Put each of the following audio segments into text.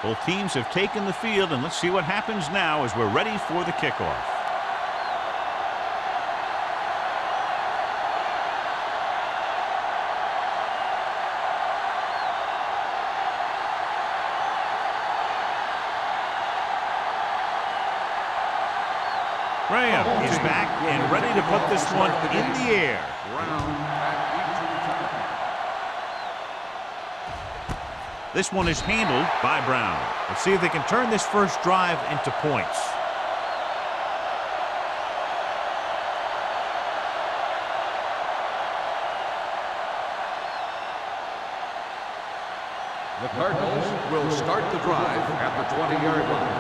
Both teams have taken the field, and let's see what happens now as we're ready for the kickoff. Graham is back and ready to put this one in the air. This one is handled by Brown. Let's see if they can turn this first drive into points. The Cardinals will start the drive at the 20-yard line.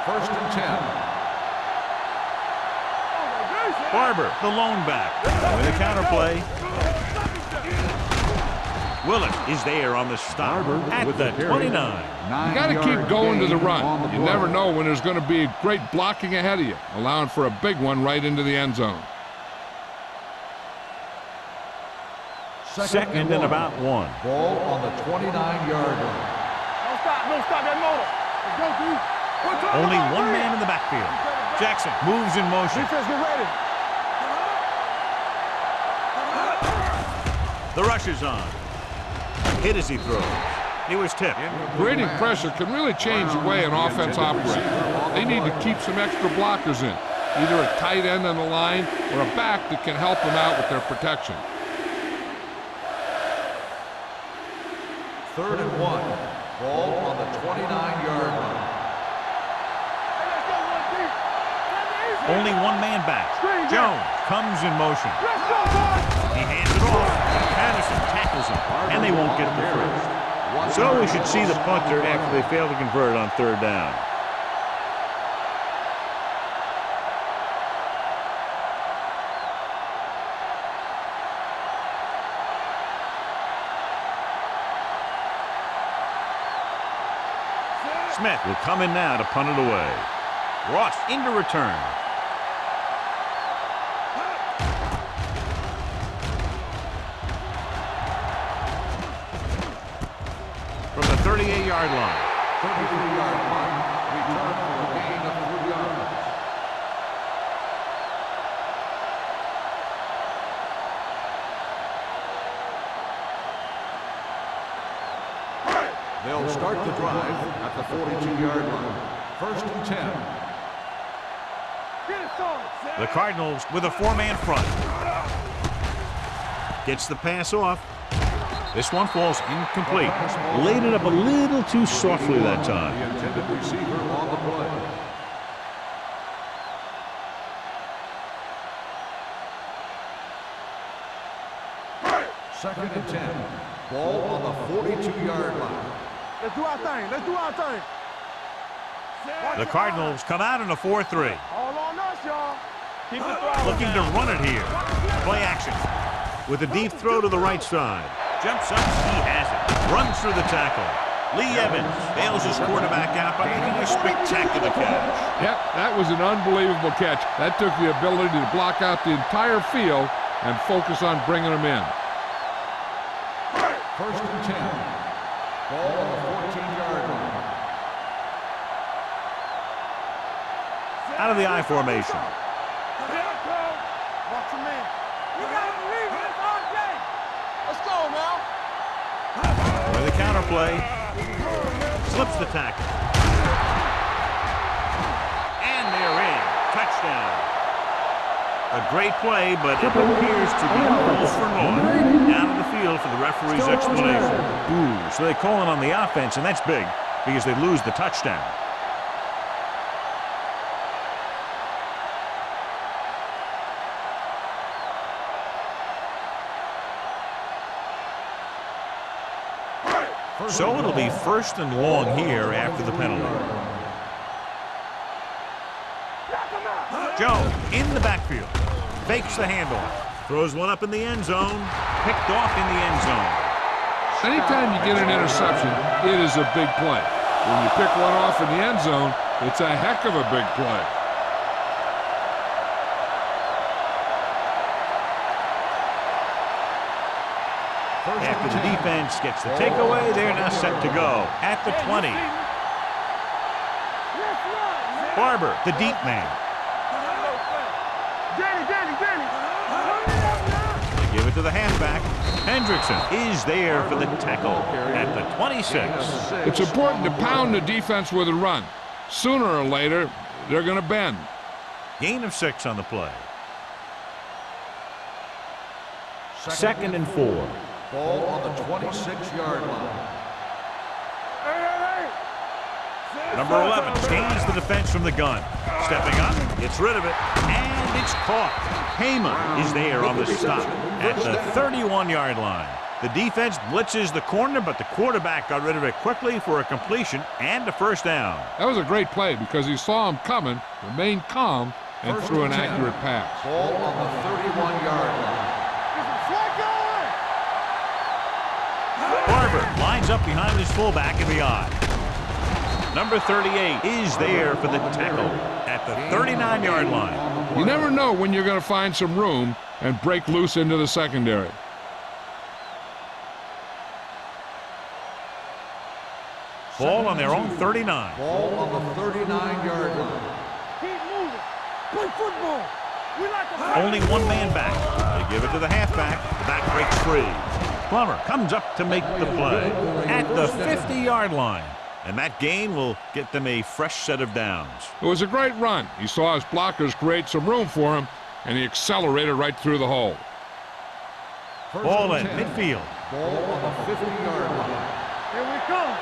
1st and 10. Barber, the lone back, with a counter play. Willett is there on the stop at the 29. You got to keep going to the run. You never know when there's going to be great blocking ahead of you, allowing for a big one right into the end zone. Second and about 1. Ball on the 29-yard line. Don't stop that motor. Let's go, dude. Only one man in the backfield. Jackson moves in motion. Defense, get ready. The rush is on. Hit as he throws. He was tipped. Creating pressure can really change the way an offense operates. They need to keep some extra blockers in, either a tight end on the line or a back that can help them out with their protection. 3rd and 1. Ball on the 29-yard line. Only one man back. Jones comes in motion. He hands it off. Patterson tackles him, and they won't get the first. So we should see the punter after they fail to convert on 3rd down. Smith will come in now to punt it away. Ross into return. From the 38-yard line. 33-yard punt. Return for a gain of 3 yards. They'll start the drive at the 42-yard line. 1st and 10. The Cardinals with a 4-man front. Gets the pass off. This one falls incomplete. Laid it up a little too softly that time. The intended receiver on the play. Second and 10. Ball on the 42-yard line. Let's do our thing. Let's do our thing. The Cardinals come out in a 4-3. All on us, y'all. Keep it throwing. Looking to run it here. Play action. With a deep throw to the right side. Jumps up. He has it. Runs through the tackle. Lee Evans bails his quarterback out by making a spectacular catch. Yep, that was an unbelievable catch. That took the ability to block out the entire field and focus on bringing them in. 1st and 10. Ball on the 14-yard line. Out of the I formation. Watch your man. You got to believe it. It's RJ. Let's go now. With a counter play. Slips the tackle. And they're in. Touchdown. A great play, but it appears to be all for naught. Down to the field for the referee's explanation. Ooh, so they call it on the offense, and that's big because they lose the touchdown. So it'll be 1st and long here after the penalty. Joe in the backfield. Fakes the handoff. Throws one up in the end zone. Picked off in the end zone. Anytime you get an interception, it is a big play. When you pick one off in the end zone, it's a heck of a big play. After the defense gets the takeaway, they're now set to go at the 20. Barber, the deep man. They give it to the halfback. Hendrickson is there for the tackle at the 26. It's important to pound the defense with a run. Sooner or later, they're going to bend. Gain of 6 on the play. 2nd and 4. Ball on the 26-yard line. Number 11 gains the defense from the gun. Stepping up, gets rid of it, and it's caught. Heyman is there on the stop at the 31-yard line. The defense blitzes the corner, but the quarterback got rid of it quickly for a completion and a first down. That was a great play because he saw him coming, remained calm, and threw an accurate pass. Ball on the 31-yard line. Barber lines up behind his fullback in the I. Number 38 is there for the tackle at the 39-yard line. You never know when you're going to find some room and break loose into the secondary. Ball on their own 39. Ball on the 39-yard line. Keep moving. Play football. We like to Only one man back. They give it to the halfback. The back breaks free. Plummer comes up to make the play at the 50-yard line. And that gain will get them a fresh set of downs. It was a great run. He saw his blockers create some room for him, and he accelerated right through the hole. Ball at midfield. Ball on the 50-yard line. Here we come.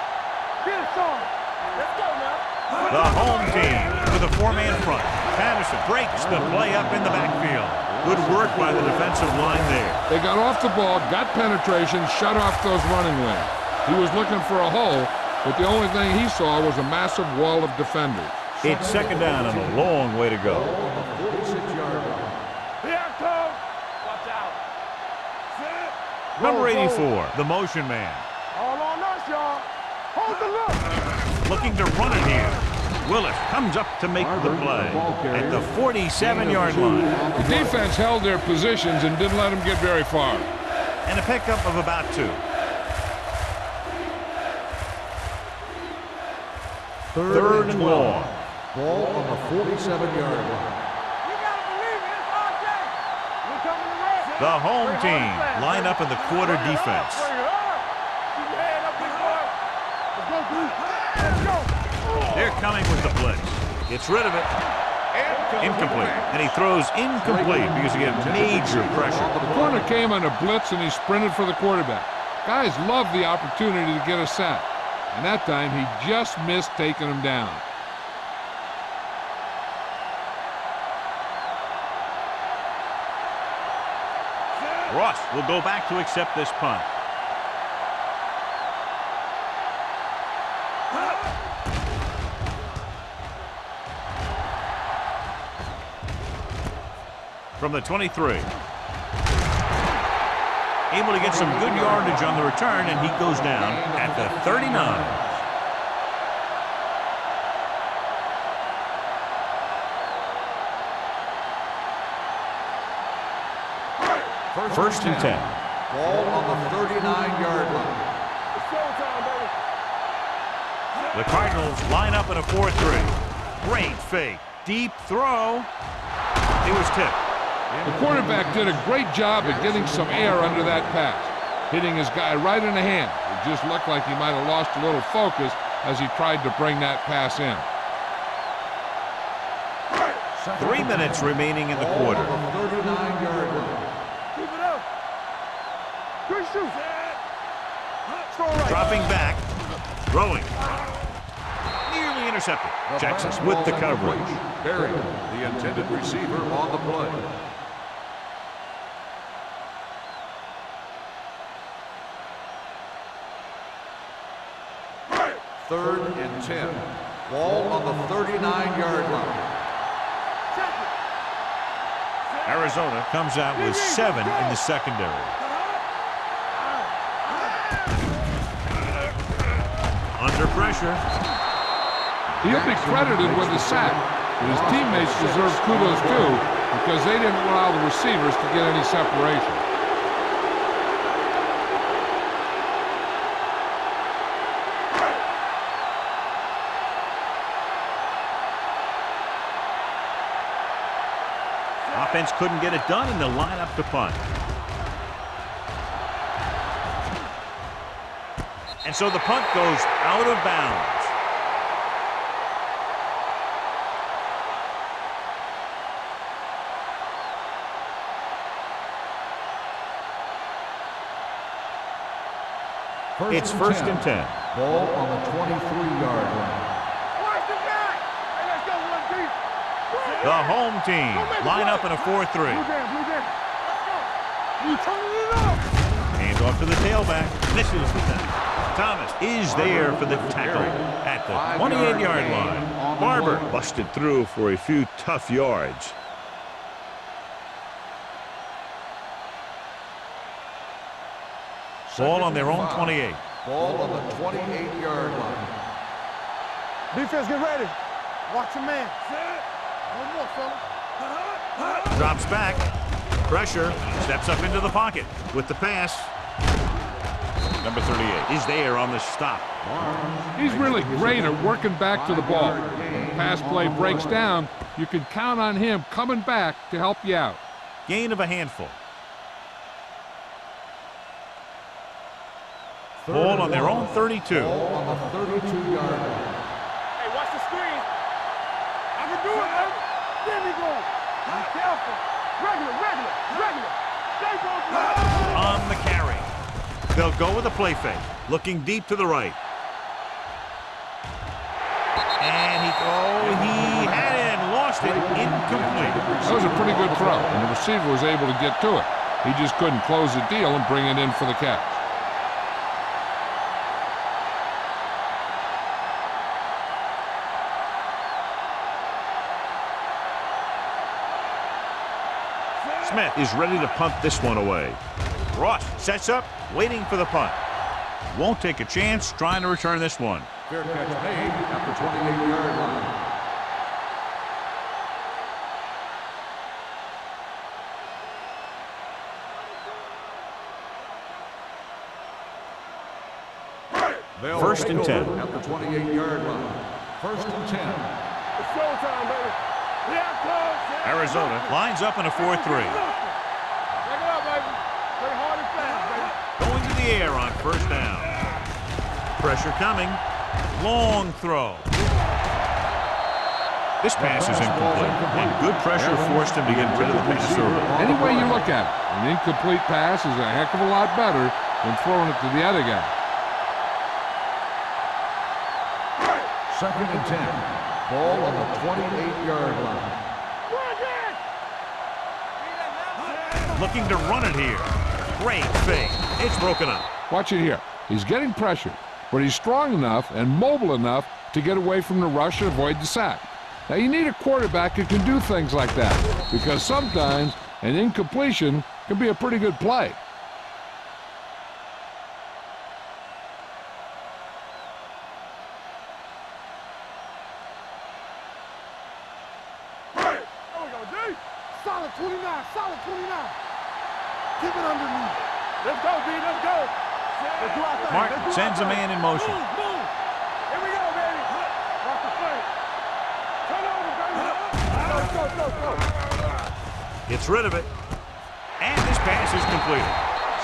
Get us on. Let's go now. The home team with a 4-man front. Patterson breaks the play up in the backfield. Good work by the defensive line there. They got off the ball, got penetration, shut off those running lanes. He was looking for a hole, but the only thing he saw was a massive wall of defenders. It's 2nd down and a long way to go. Ball on the 46-yard line. Here I come. Watch out. Sit. Number 84, the motion man. All on us, y'all. Hold the look. Looking to run it here. Willis comes up to make the play at the 47-yard line. The defense held their positions and didn't let them get very far. And a pickup of about 2. 3rd and long. Ball on the 47-yard line. You gotta believe it. It's our day. We coming to rest. The home team line up in the quarter defense. Bring it up. Keep your head up, big boy. Let's go, Bruce. Let's go. They're coming with the blitz. Gets rid of it. Incomplete. And he throws incomplete because he had major pressure. The corner came on a blitz and he sprinted for the quarterback. Guys love the opportunity to get a sack. And that time he just missed taking him down. Ross will go back to accept this punt. From the 23. Able to get some good yardage on the return, and he goes down at the 39. First and 10. Ball on the 39-yard line. It's showtime, baby. The Cardinals line up in a 4-3. Great fake. Deep throw. It was tipped. The quarterback did a great job at getting some air under that pass, hitting his guy right in the hand. It just looked like he might have lost a little focus as he tried to bring that pass in. 3 minutes remaining in the quarter. Ball on the 39-yard line. Keep it up. Good shoot. Throw right. Dropping back. Throwing. Nearly intercepted. Jackson with the coverage. Barry, the intended receiver, on the play. Third and 10. Ball on the 39-yard line. Arizona comes out with 7 in the secondary. Under pressure. He'll be credited with the sack, but his teammates deserve kudos too because they didn't allow the receivers to get any separation. offense couldn't get it done, and they'll line up to punt. And so the punt goes out of bounds. It's first and 10. Ball on the 23-yard line. Watch the back. Hey, let's go, one deep. The home team line up in a 4-3. Blue down, blue down. Let's go. You turning it up. Hands off to the tailback. Misses the tackle. Thomas is there for the tackle at the 28-yard line. Barber busted through for a few tough yards. Ball on their own 28. Ball on the 28-yard line. Defense, get ready. Watch your man. One more, fella. Drops back. Pressure. Steps up into the pocket with the pass. Number 38 is there on the stop. He's really great at working back to the ball. When the pass play breaks down, you can count on him coming back to help you out. Gain of a handful. Ball on their own 32. Ball on the 32-yard line. Hey, watch the screen. I can do it, man. There we go. Be careful. Regular. Stay focused. On the carry. They'll go with a play fake. Looking deep to the right. And he had it and lost it. Incomplete. That was a pretty good throw, and the receiver was able to get to it. He just couldn't close the deal and bring it in for the catch. Smith is ready to punt this one away. Ross sets up, waiting for the punt. Won't take a chance trying to return this one. Fair catch made at the 28-yard line. First and 10. At the 28-yard line. First and 10. It's showtime, baby. Yeah, close. Arizona lines up in a 4-3. Take it up, baby. Play hard and fast, baby. Going to the air on first down. Pressure coming. Long throw. This pass is incomplete, and good pressure forced him to get rid of the pass early. Any way you look at it, an incomplete pass is a heck of a lot better than throwing it to the other guy. Second and 10. Ball on the 28-yard line. Looking to run it here. Great fake. It's broken up. Watch it here. He's getting pressure, but he's strong enough and mobile enough to get away from the rush and avoid the sack. Now, you need a quarterback who can do things like that, because sometimes an incompletion can be a pretty good play. Solid 29, solid 29. Keep it underneath. Let's go, B, let's go. Let's do our thing. Martin sends a man in motion. Move. Here we go, baby. Watch the flank. Turn over, baby. Go. Gets rid of it. And this pass is completed.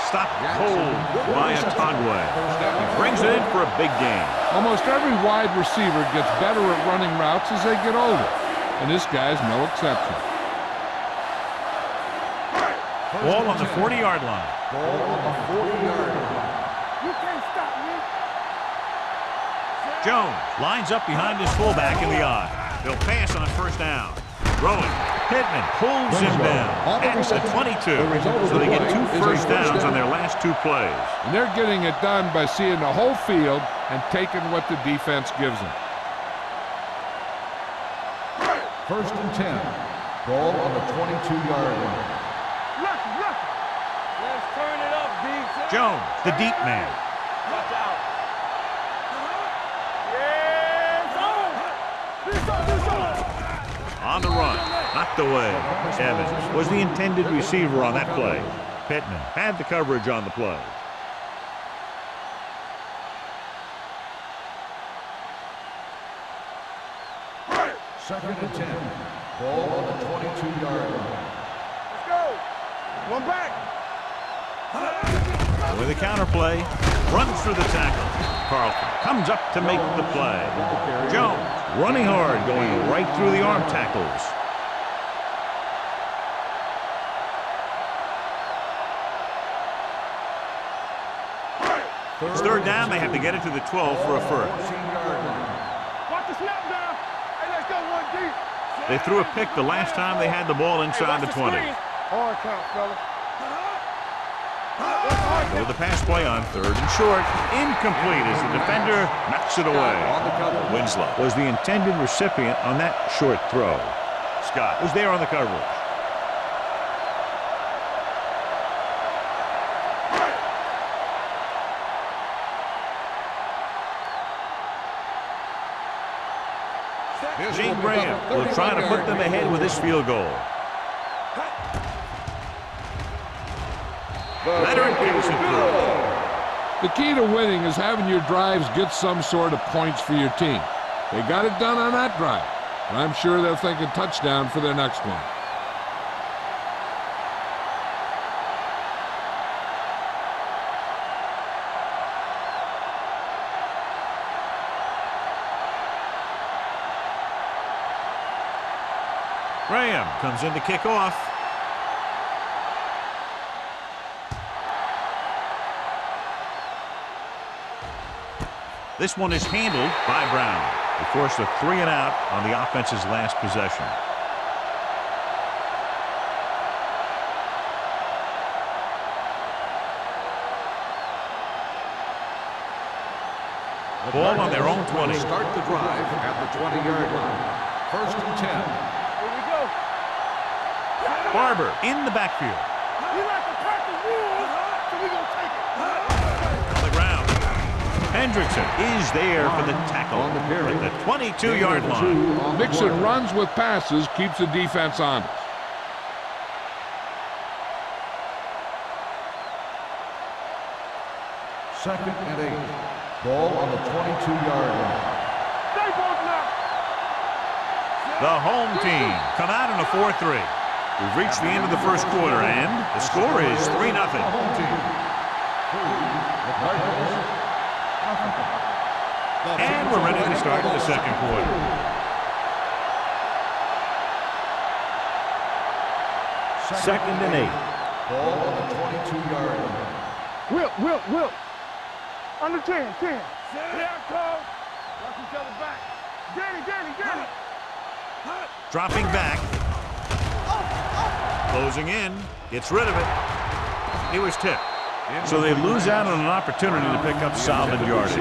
Stopped cold by Otagwe. He brings it in for a big gain. Almost every wide receiver gets better at running routes as they get older, and this guy's no exception. Ball on the 40-yard line. Ball on the 40-yard line. You can't stop me. Jones lines up behind his fullback in the eye. They'll pass on first down. Throwing. Pittman pulls him down at the 22. So they get 2 first downs on their last 2 plays. And they're getting it done by seeing the whole field and taking what the defense gives them. First and 10. Ball on the 22-yard line. Let's turn it up, D. Jones, the deep man. Watch out. Yes, On the run. Knocked away. Evans was the intended receiver on that play. Pittman had the coverage on the play. Second and 10. Ball on the 22-yard line. One back. With a counterplay, runs through the tackle. Carlton comes up to make the play. Jones running hard, going right through the arm tackles. It's third down. They have to get it to the 12 for a first. Watch the snap down. Hey, let's go one deep. They threw a pick the last time they had the ball inside the 20. Hard count, fellas. With the pass play on third and short. Incomplete as the defender knocks it away. Winslow was the intended recipient on that short throw. Scott was there on the coverage. Gene Graham will try to put them ahead with this field goal. Leonard kicks it through. The key to winning is having your drives get some sort of points for your team. They got it done on that drive, and I'm sure they'll think a touchdown for their next one. Graham comes in to kick off. This one is handled by Brown. They forced a 3 and out on the offense's last possession. Ball on their own 20. Start the drive at the 20-yard line. First and 10. Here we go. Barber in the backfield. We like to crack the rules, so we gonna take it. On the ground. Hendrickson is there for the tackle at the 22-yard line. Mixing runs with passes keeps the defense honest. Second and 8. Ball on the 22-yard line. Stay both now. The home team come out in a 4-3. We've reached the end of the first quarter, and the score is 3-0. Home team. The Cardinals. And we're ready to start the second quarter. Second and 8. Ball on the 22-yard line. Whip. Under 10. Here I come. Watch each other back. Danny. Dropping back. Closing in. Gets rid of it. He was tipped. So they lose out on an opportunity to pick up solid yardage.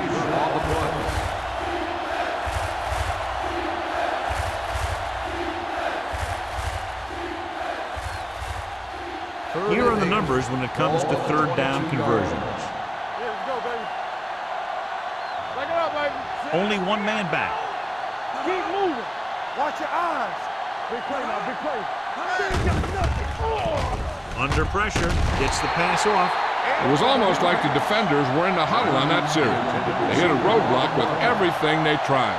Here are the numbers when it comes to third down conversions. Here we go, baby. Back it up, baby. Only one man back. Keep moving. Watch your eyes. Big play now, big play. Under pressure, gets the pass off. It was almost like the defenders were in the huddle on that series. They hit a roadblock with everything they tried.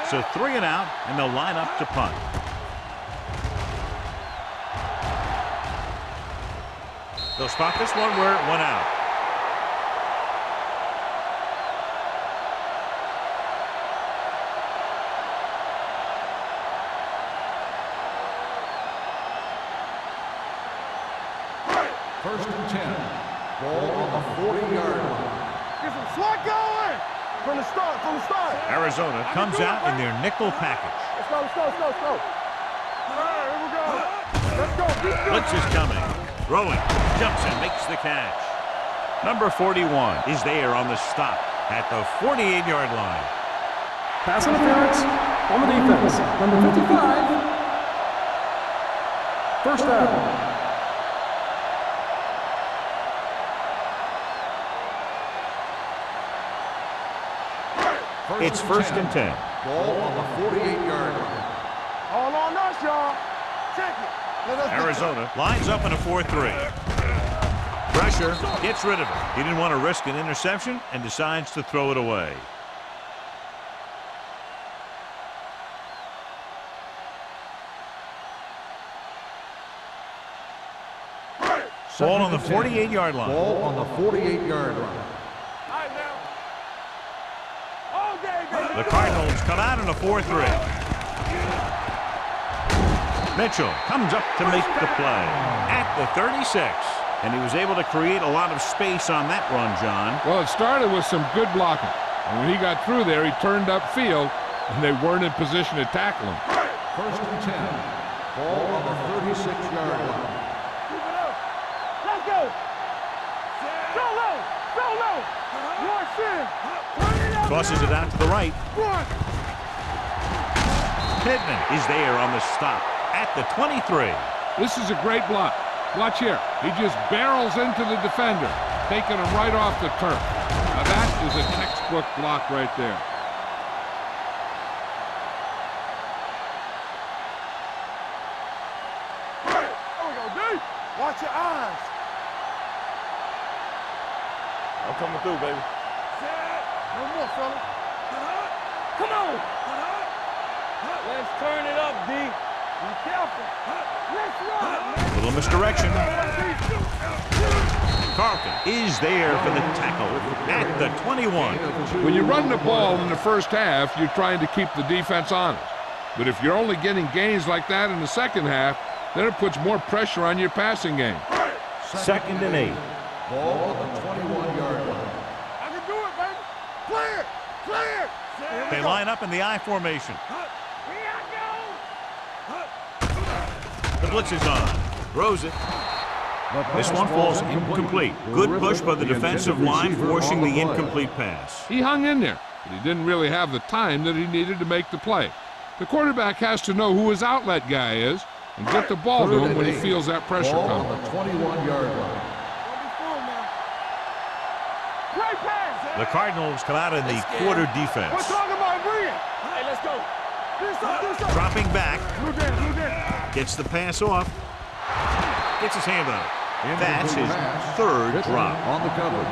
So 3 and out, and they'll line up to punt. They'll spot this one where it went out. First and 10. Ball on the 40-yard line. Get some slot going. From the start. Arizona comes out in their nickel package. Let's go. All right, here we go. Let's go. Blitz is coming. Throwing. Jumps and makes the catch. Number 41 is there on the stop at the 48-yard line. Pass interference on the defense. Number 55. First down. It's first and 10. Ball on the 48-yard line. All on us, y'all. Check it. Arizona lines up in a 4-3. Pressure, gets rid of it. He didn't want to risk an interception and decides to throw it away. Ball on the 48-yard line. Ball on the 48-yard line. All right, now. All day, baby. The Cardinals come out in a 4-3. Mitchell comes up to make the play at the 36. And he was able to create a lot of space on that run, John. Well, it started with some good blocking. And when he got through there, he turned upfield, and they weren't in position to tackle him. First and 10. Ball on the 36-yard line. Let's go. Go low. Go low. Watch in. Turn it up. Tosses it out to the right. One. Pittman is there on the stop at the 23. This is a great block. Watch here. He just barrels into the defender, taking him right off the turf. Now that is a textbook block right there. There we go, D. Watch your eyes. I'm coming through, baby. No more, fella. Come on. Let's turn it up, D. Be careful. Let's run. Little misdirection. Carlton is there for the tackle at the 21. When you run the ball in the first half, you're trying to keep the defense honest. But if you're only getting gains like that in the second half, then it puts more pressure on your passing game. Second and 8. Ball on the 21-yard line. I can do it, baby. Clear. Clear. They line up in the I formation. Here I The blitz is on. Throws it. This one falls incomplete. Good push by the defensive line, forcing the incomplete pass. He hung in there, but he didn't really have the time that he needed to make the play. The quarterback has to know who his outlet guy is and get the ball to him when he feels that pressure Ball coming. on the 21-yard line. Great pass. The Cardinals come out in the quarter We're defense. talking about brilliant. Hey, let's go. This up. Dropping back, Blue game. gets the pass off, gets his hand on it. That's his Pass. third Pittman drop. on the coverage.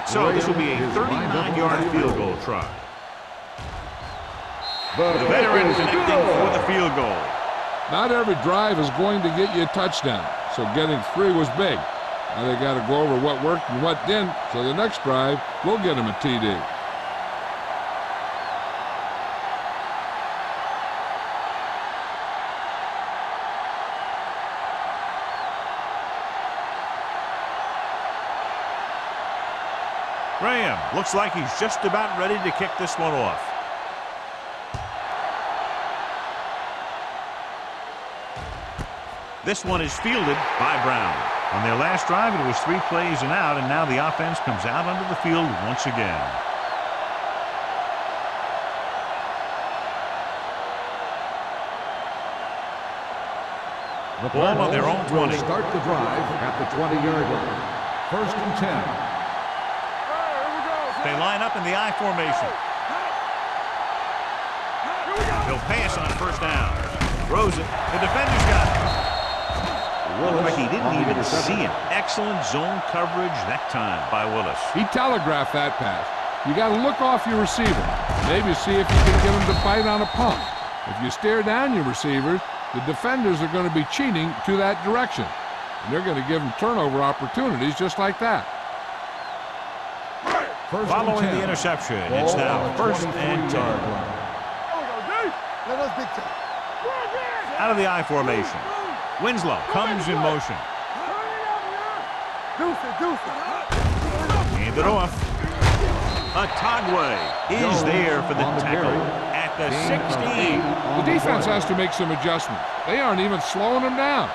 So this will be a 39-yard field goal try. The veteran connecting for the field goal. Not every drive is going to get you a touchdown, so getting 3 was big. Now they got to go over what worked and what didn't, so the next drive will get them a TD. Graham looks like he's just about ready to kick this one off. This one is fielded by Brown. On their last drive, it was 3 plays and out, and now the offense comes out onto the field once again. The Ball on their own 20. will start the drive at the 20-yard line. First and 10. They line up in the I formation. He'll pass on first down. Throws it. The defender's got it. Looked like he didn't even see him. Excellent zone coverage that time by Willis. He telegraphed that pass. You got to look off your receiver. Maybe see if you can get him to bite on a pump. If you stare down your receivers, the defenders are going to be cheating to that direction. And they're going to give them turnover opportunities just like that. Following the interception, it's now first and 10. Out of the I formation. Winslow comes in motion. Hand it off. Atagwe is there for the tackle at the 16. The defense has to make some adjustments. They aren't even slowing them down.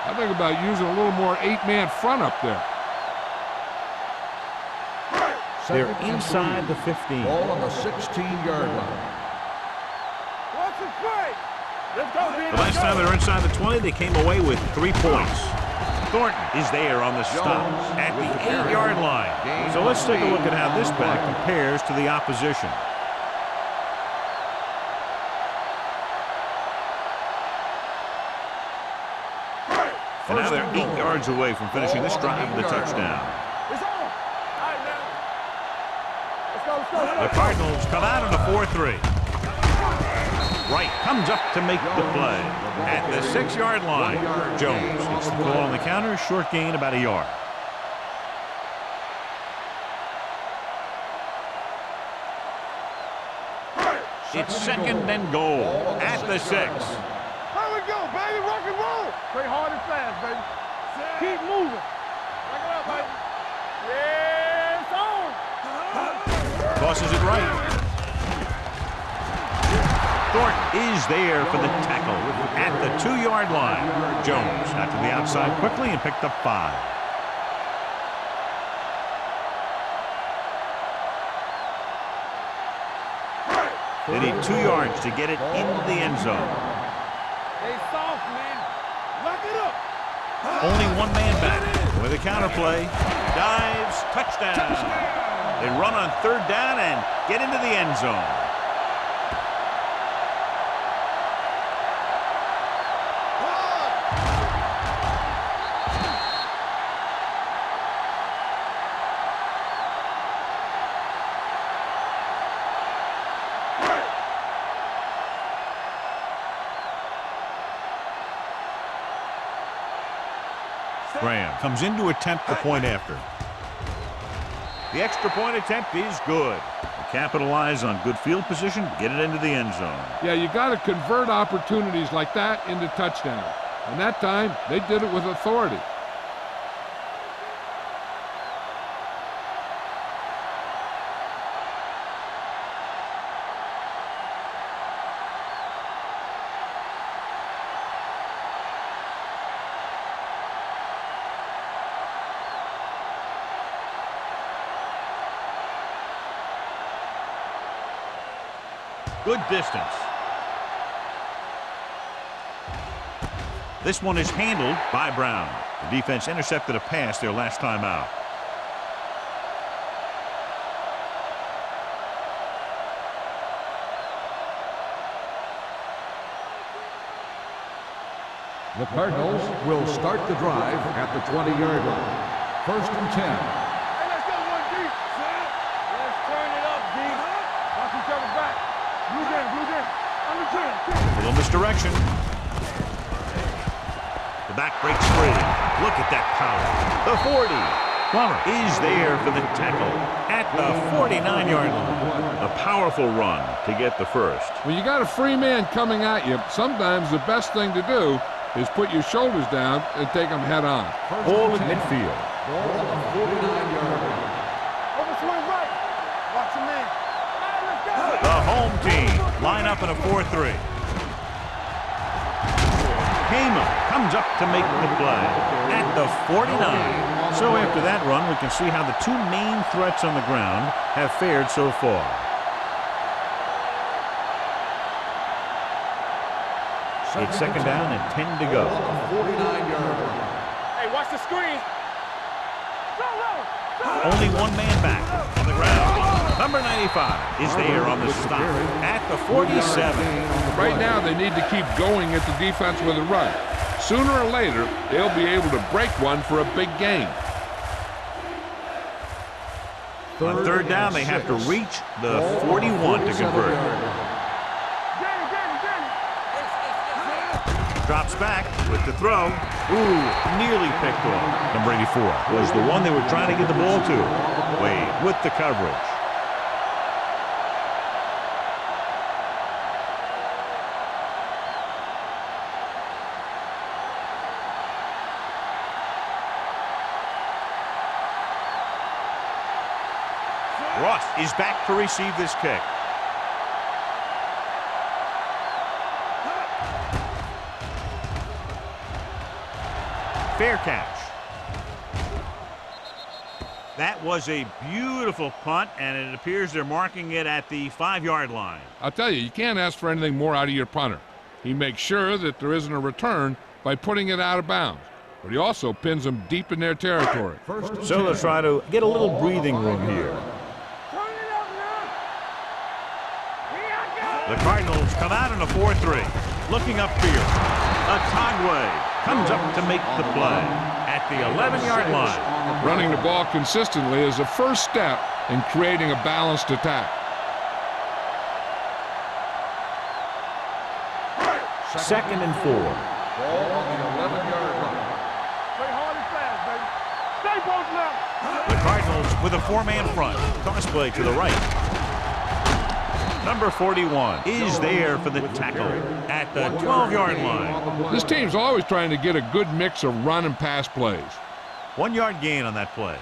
I think about using a little more 8-man front up there. They're inside the 15. Ball on the 16-yard line. Watch it play. Let's go, The last time they were inside the 20, they came away with 3 points. Thornton is there on the stop at the 8-yard line. So let's take a look at how this back compares to the opposition. And now they're 8 yards away from finishing this drive with a touchdown. It's on. All right, now. Let's go. The Cardinals come out on a 4-3. Wright comes up to make the play at the 6-yard line. Jones gets the call on the counter, short gain about a yard. It's 2nd and goal at the 6. Here we go, baby. Rock and roll. Play hard and fast, baby. Keep moving. Back it up, baby. Yeah, it's on. Tosses it right. Thornton is there for the tackle at the 2-yard line. Jones got to the outside quickly and picked up 5. They need 2 yards to get it into the end zone. Stay soft, man. Lock it up. Only one man back with a counterplay. Dives, touchdown. They run on 3rd down and get into the end zone. Graham comes in to attempt the point after. The extra point attempt is good. They capitalize on good field position, get it into the end zone. Yeah, you got to convert opportunities like that into touchdowns. And that time, they did it with authority. Good distance. This one is handled by Brown. The defense intercepted a pass their last time out. The Cardinals will start the drive at the 20-yard line. 1st and 10. Hey, let's go, 1D. Let's turn it up, D. Watch each other back. Blue game. Under 10. A little misdirection. The back breaks free. Look at that power. The 40. Plummer is there for the tackle at the 49-yard line. A powerful run to get the first. When you got a free man coming at you, sometimes the best thing to do is put your shoulders down and take them head on. Ball at midfield. Ball on the 49-yard line. Overswing right. Watch your man. All right, let's go. The home team line up in a 4-3. Kama comes up to make the play at the 49. So after that run, we can see how the 2 main threats on the ground have fared so far. It's 2nd down and 10 to go. 49-yard line. Hey, watch the screen. Go. Only one man back on the ground. Number 95 is there on the stop at the 47. Right now, they need to keep going at the defense with a run. Sooner or later, they'll be able to break one for a big gain. On 3rd down, they have to reach the 41 to convert. Drops back with the throw. Ooh, nearly picked off. Number 84 was the one they were trying to get the ball to. Wade with the coverage. Ross is back to receive this kick. Fair catch. That was a beautiful punt, and it appears they're marking it at the 5-yard line. I'll tell you, you can't ask for anything more out of your punter. He makes sure that there isn't a return by putting it out of bounds. but he also pins them deep in their territory. So they'll try to get a little breathing room here. The Cardinals come out in a 4-3. Looking upfield. Atagwe comes up to make the play at the 11-yard line. Running the ball consistently is the first step in creating a balanced attack. Second and 4. Ball on the 11-yard line. Play hard and fast, baby. Stay both left. The Cardinals with a 4-man front. Toss play to the right. Number 41 is there for the tackle at the 12-yard line. This team's always trying to get a good mix of run and pass plays. 1-yard gain on that play.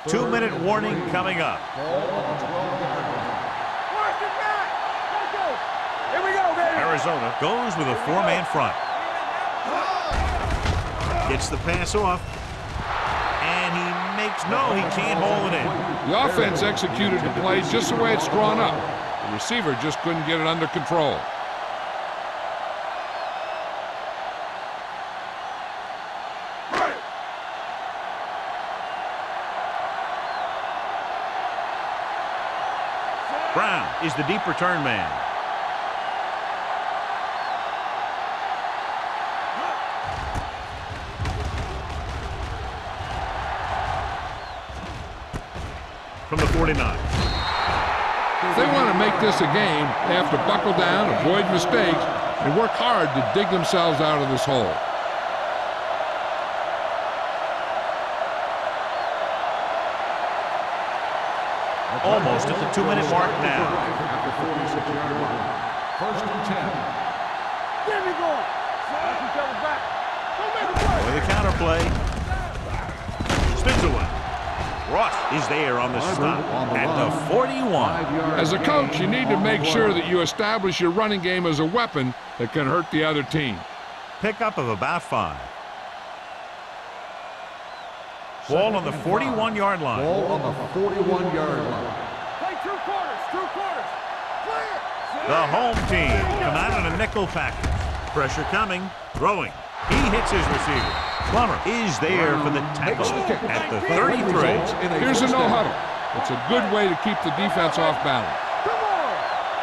2-minute warning coming up. Here we go, baby. Arizona goes with a 4-man front. Gets the pass off. And he makes, no, he can't hold it in. The offense executed the play just the way it's drawn up. The receiver just couldn't get it under control. Brown is the deep return man. From the 49. If they want to make this a game, they have to buckle down, avoid mistakes, and work hard to dig themselves out of this hole. Almost at the 2-minute mark now. At the 46-yard line. First and 10. There we go. Watch each other back. Don't make a play. With a counter play. Spins away. Ross is there on the stop at the 41. As a coach, you need to make sure that you establish your running game as a weapon that can hurt the other team. Pickup of about 5. Ball on the 41-yard line. Ball on the 41-yard line. Play 2 quarters. 2 quarters. Clear. The home team come out in a nickel package. Pressure coming. Throwing. He hits his receiver. Plummer is there for the tackle at the 33. Here's a no huddle. It's a good way to keep the defense off balance. Come on.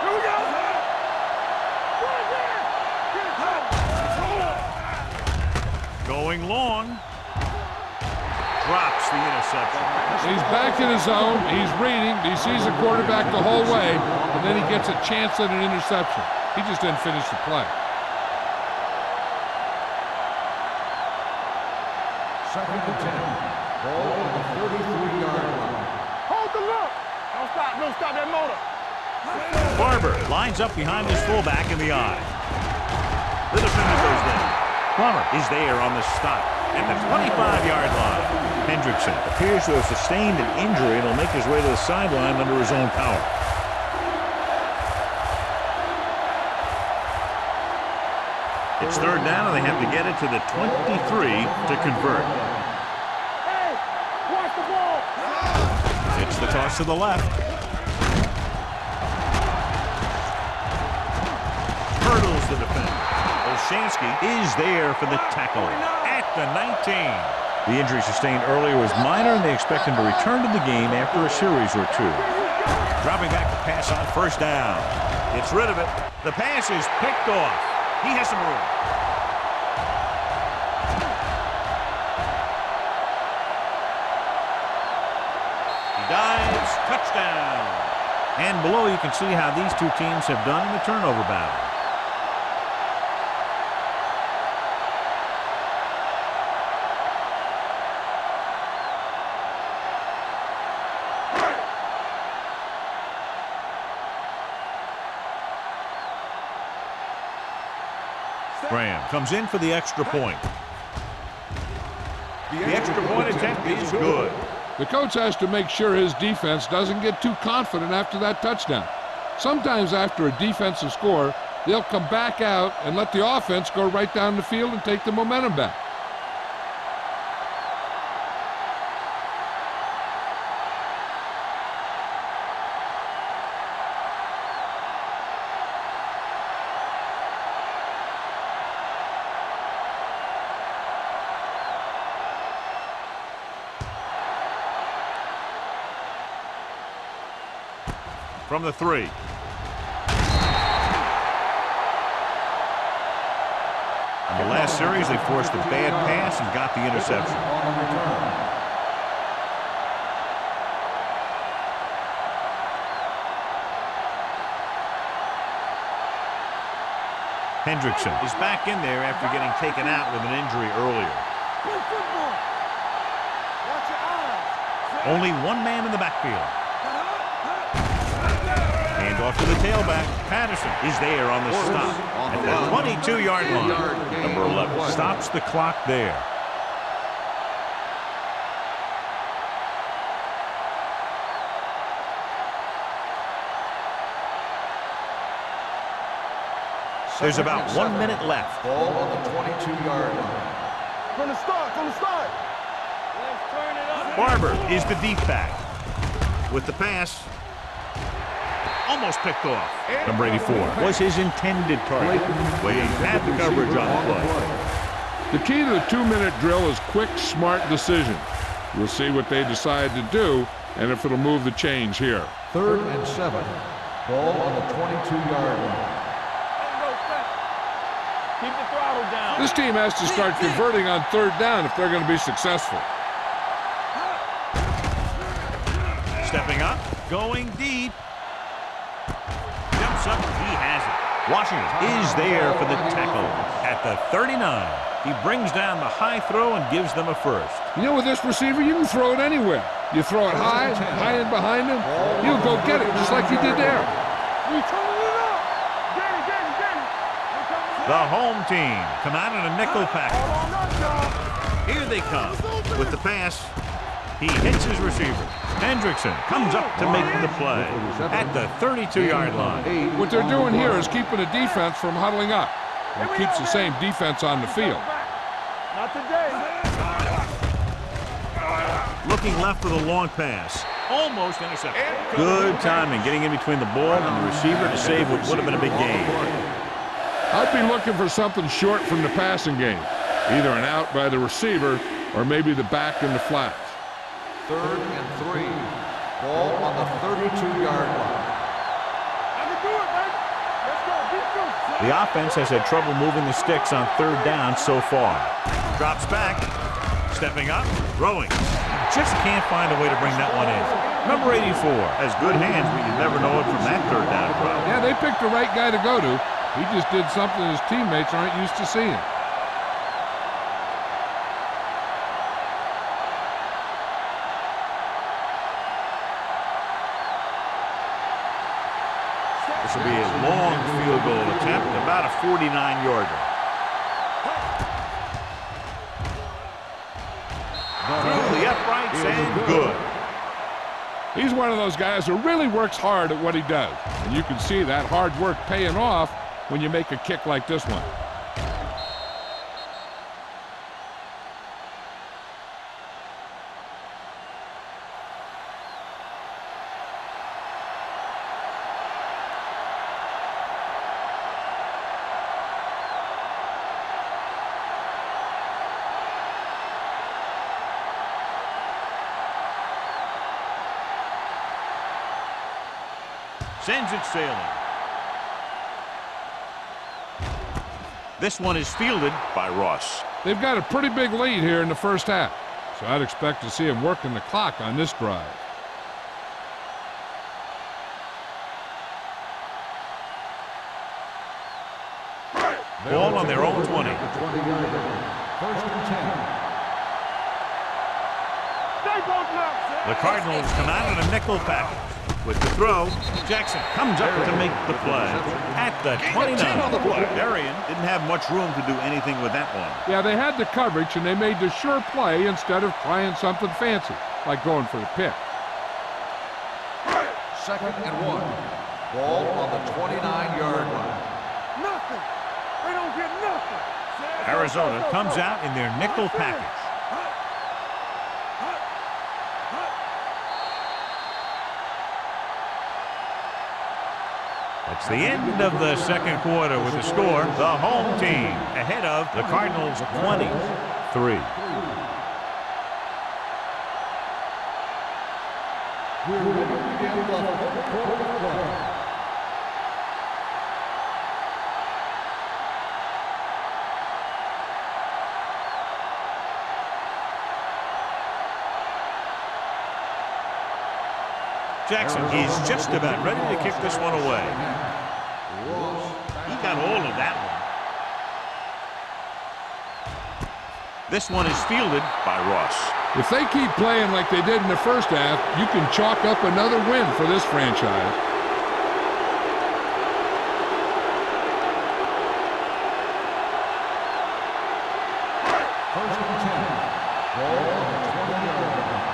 Here we go. Right there. Going long. Drops the interception. He's back in his zone. He's reading. He sees the quarterback the whole way, and then he gets a chance at an interception. He just didn't finish the play. Second and 10. Ball on the 43-yard line. Hold the look. Don't stop. Don't stop that motor. Barber lines up behind his fullback in the eye. The defender goes down. Plummer is there on the stop at the 25-yard line. Hendrickson appears to have sustained an injury and will make his way to the sideline under his own power. It's third down, and they have to get it to the 23 to convert. Hey, watch the ball. It's the toss to the left. Hurdles the defender. Olshansky is there for the tackle at the 19. The injury sustained earlier was minor, and they expect him to return to the game after a series or 2. Dropping back the pass on first down. Gets rid of it. The pass is picked off. He has some room. He dives. Touchdown. And below you can see how these two teams have done in the turnover battle. Graham comes in for the extra point. The extra point attempt is good. The coach has to make sure his defense doesn't get too confident after that touchdown. Sometimes after a defensive score, they'll come back out and let the offense go right down the field and take the momentum back. from the 3. In the last series, they forced a bad pass and got the interception. Hendrickson is back in there after getting taken out with an injury earlier. Only one man in the backfield. Hand off to the tailback. Patterson is there on the stop at the 22-yard line. Number 11 stops the clock there. There's about 1 minute left. Ball on the 22-yard line. From the start. Let's turn it up. Barber is the deep back. With the pass. Almost picked off. Number 84 was his intended target. Wade had the coverage on the play. The key to the 2-minute drill is quick, smart decision. We'll see what they decide to do and if it'll move the change here. 3rd and 7. Ball on the 22-yard line. Keep the throttle down. This team has to start converting on 3rd down if they're going to be successful. Stepping up, going deep. Jumps up, he has it. Washington is there for the tackle at the 39. He brings down the high throw and gives them a first. You know, with this receiver, you can throw it anywhere. You throw it high and behind him, he'll go get it, just like he did there. We turning it up. Get it. The home team come out in a nickel package. Here they come with the pass. He hits his receiver. Hendrickson comes up to make the play at the 32-yard line. What they're doing here is keeping the defense from huddling up. It keeps the same defense on the field. Not today. Looking left for the long pass. Almost intercepted. Good timing getting in between the ball and the receiver to save what would have been a big game. I'd be looking for something short from the passing game. Either an out by the receiver or maybe the back in the flats. 3rd and 3. Ball on the 32-yard line. I can do it, baby. Let's go. Keep through. The offense has had trouble moving the sticks on 3rd down so far. Drops back. Stepping up. Throwing. Just can't find a way to bring that one in. Number 84 has good hands, but you never know it from that 3rd down crowd. Yeah, they picked the right guy to go to. He just did something his teammates aren't used to seeing. This will be a long field goal attempt, about a 49-yarder. Through the uprights and good. He's one of those guys who really works hard at what he does. And you can see that hard work paying off when you make a kick like this one. Sends it sailing. This one is fielded by Ross. They've got a pretty big lead here in the first half, so I'd expect to see him working the clock on this drive. Ball on their own 20. 20-yard line. 1st and 10. The Cardinals come out in a nickel package. With the throw, Jackson comes up to make the play at the 29. Darian didn't have much room to do anything with that one. Yeah, they had the coverage, and they made the sure play instead of trying something fancy, like going for the pick. 2nd and 1. Ball on the 29-yard line. Nothing. They don't get nothing. Arizona comes out in their nickel package. It's the end of the second quarter with the score. The home team ahead of the Cardinals 23. We're ready to begin the fourth quarter of play. Jackson, he's just about ready to kick this one away. He got all of that one. This one is fielded by Ross. If they keep playing like they did in the first half, you can chalk up another win for this franchise. First and 10. Ball on the 20-yard line.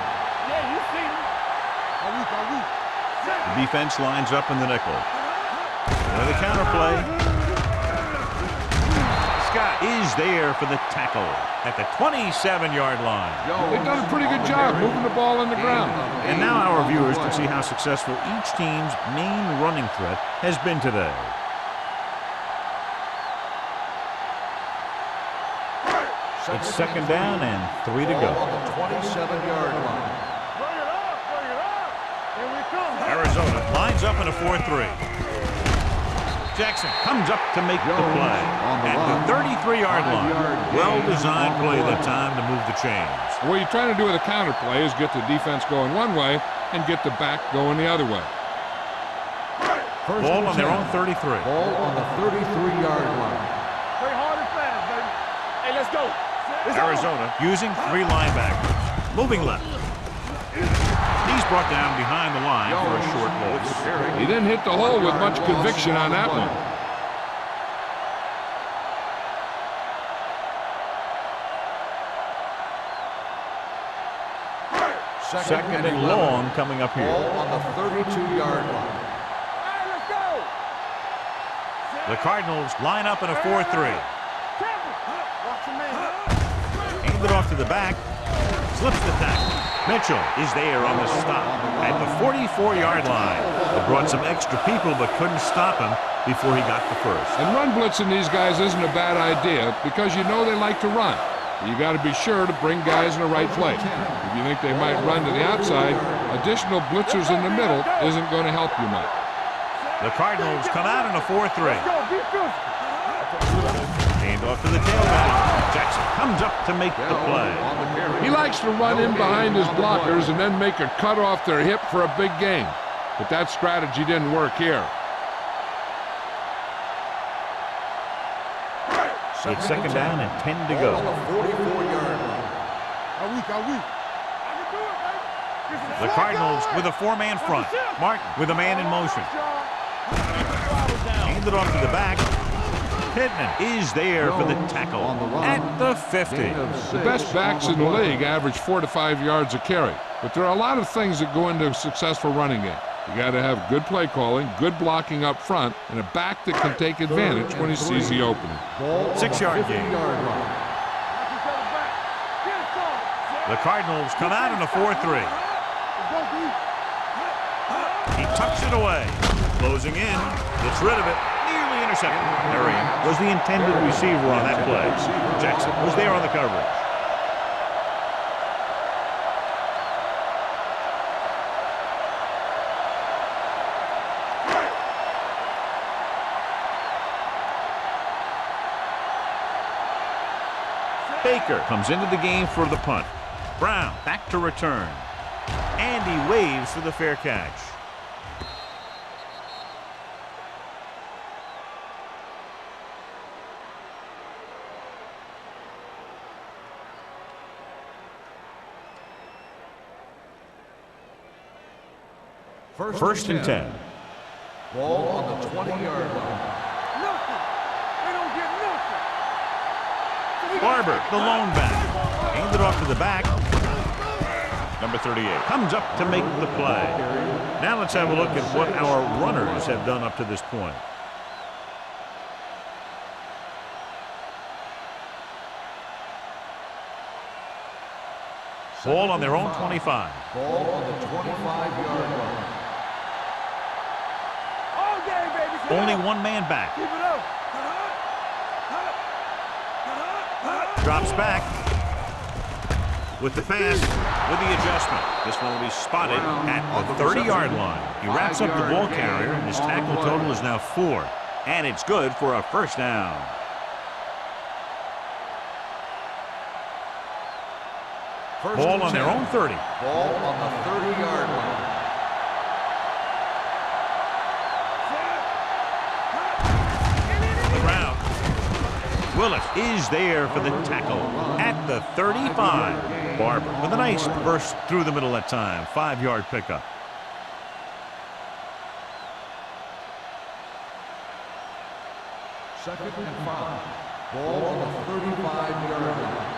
Yeah, you see me. The defense lines up in the nickel. With a counter play. Scott is there for the tackle at the 27-yard line. They've done a pretty good job moving the ball on the ground. And now our viewers can see how successful each team's main running threat has been today. It's second down and 3 to go. On the 27-yard line. Bring it up, bring it up. Here we come. Arizona lines up in a 4-3. Jackson comes up to make the play at the 33-yard line. Well-designed play that time to move the chains. What you're trying to do with a counter play is get the defense going one way and get the back going the other way. First Ball and on their 10. own 33. Ball on the 33-yard line. Play hard and fast, baby. Hey, let's go. Arizona using 3 linebackers. Moving left. He's brought down behind the line for a short loss. He didn't hit the hole with much conviction on that one. Second and long coming up here. Ball on the 32-yard line. Hey, let's go. The Cardinals line up in a 4-3. Watch your man. Aimed it off to the back. Slips the tackle. Mitchell is there on the stop at the 44-yard line. They brought some extra people but couldn't stop him before he got the first. And run blitzing these guys isn't a bad idea because you know they like to run. You got to be sure to bring guys in the right place. If you think they might run to the outside, additional blitzers in the middle isn't going to help you much. The Cardinals come out in a 4-3. Go, be physical. Hand off to the tailback. Jackson comes up to make the play. He likes to run in behind his blockers and then make a cut off their hip for a big gain. But that strategy didn't work here. It's second down and 10 to go. On the 44-yard line. The Cardinals with a 4-man front. Martin with a man in motion. Handed off to the back. Pittman is there for the tackle at the 50. The best backs in the league average 4 to 5 yards a carry. But there are a lot of things that go into a successful running game. You got to have good play calling, good blocking up front, and a back that can take advantage when he sees the opening. 6-yard gain. The Cardinals come out in a 4-3. He tucks it away. Closing in. Gets rid of it. Nearly intercepted. Arian was the intended receiver on that play. Jackson was there on the coverage. Baker comes into the game for the punt. Brown back to return. And he waves for the fair catch. First and 10. Ball on the 20-yard line. Nothing. They don't get nothing. Barber, the lone back. Aimed it off to the back. Number 38 comes up to make the play. Now let's have a look at what our runners have done up to this point. Ball on their own 25. Ball on the 25-yard line. All game, baby. Keep Only it up. one man back. Keep it up. Drops back. with the pass, with the adjustment. This one will be spotted at the 30-yard line. He wraps up the ball carrier, and his tackle total is now 4. And it's good for a first down. Ball on their own 30. Ball on the 30-yard line. On the ground. Willis is there for the tackle at the 35. Barber with a nice burst through the middle that time. 5-yard pickup. Second and 5. Ball on the 35-yard line.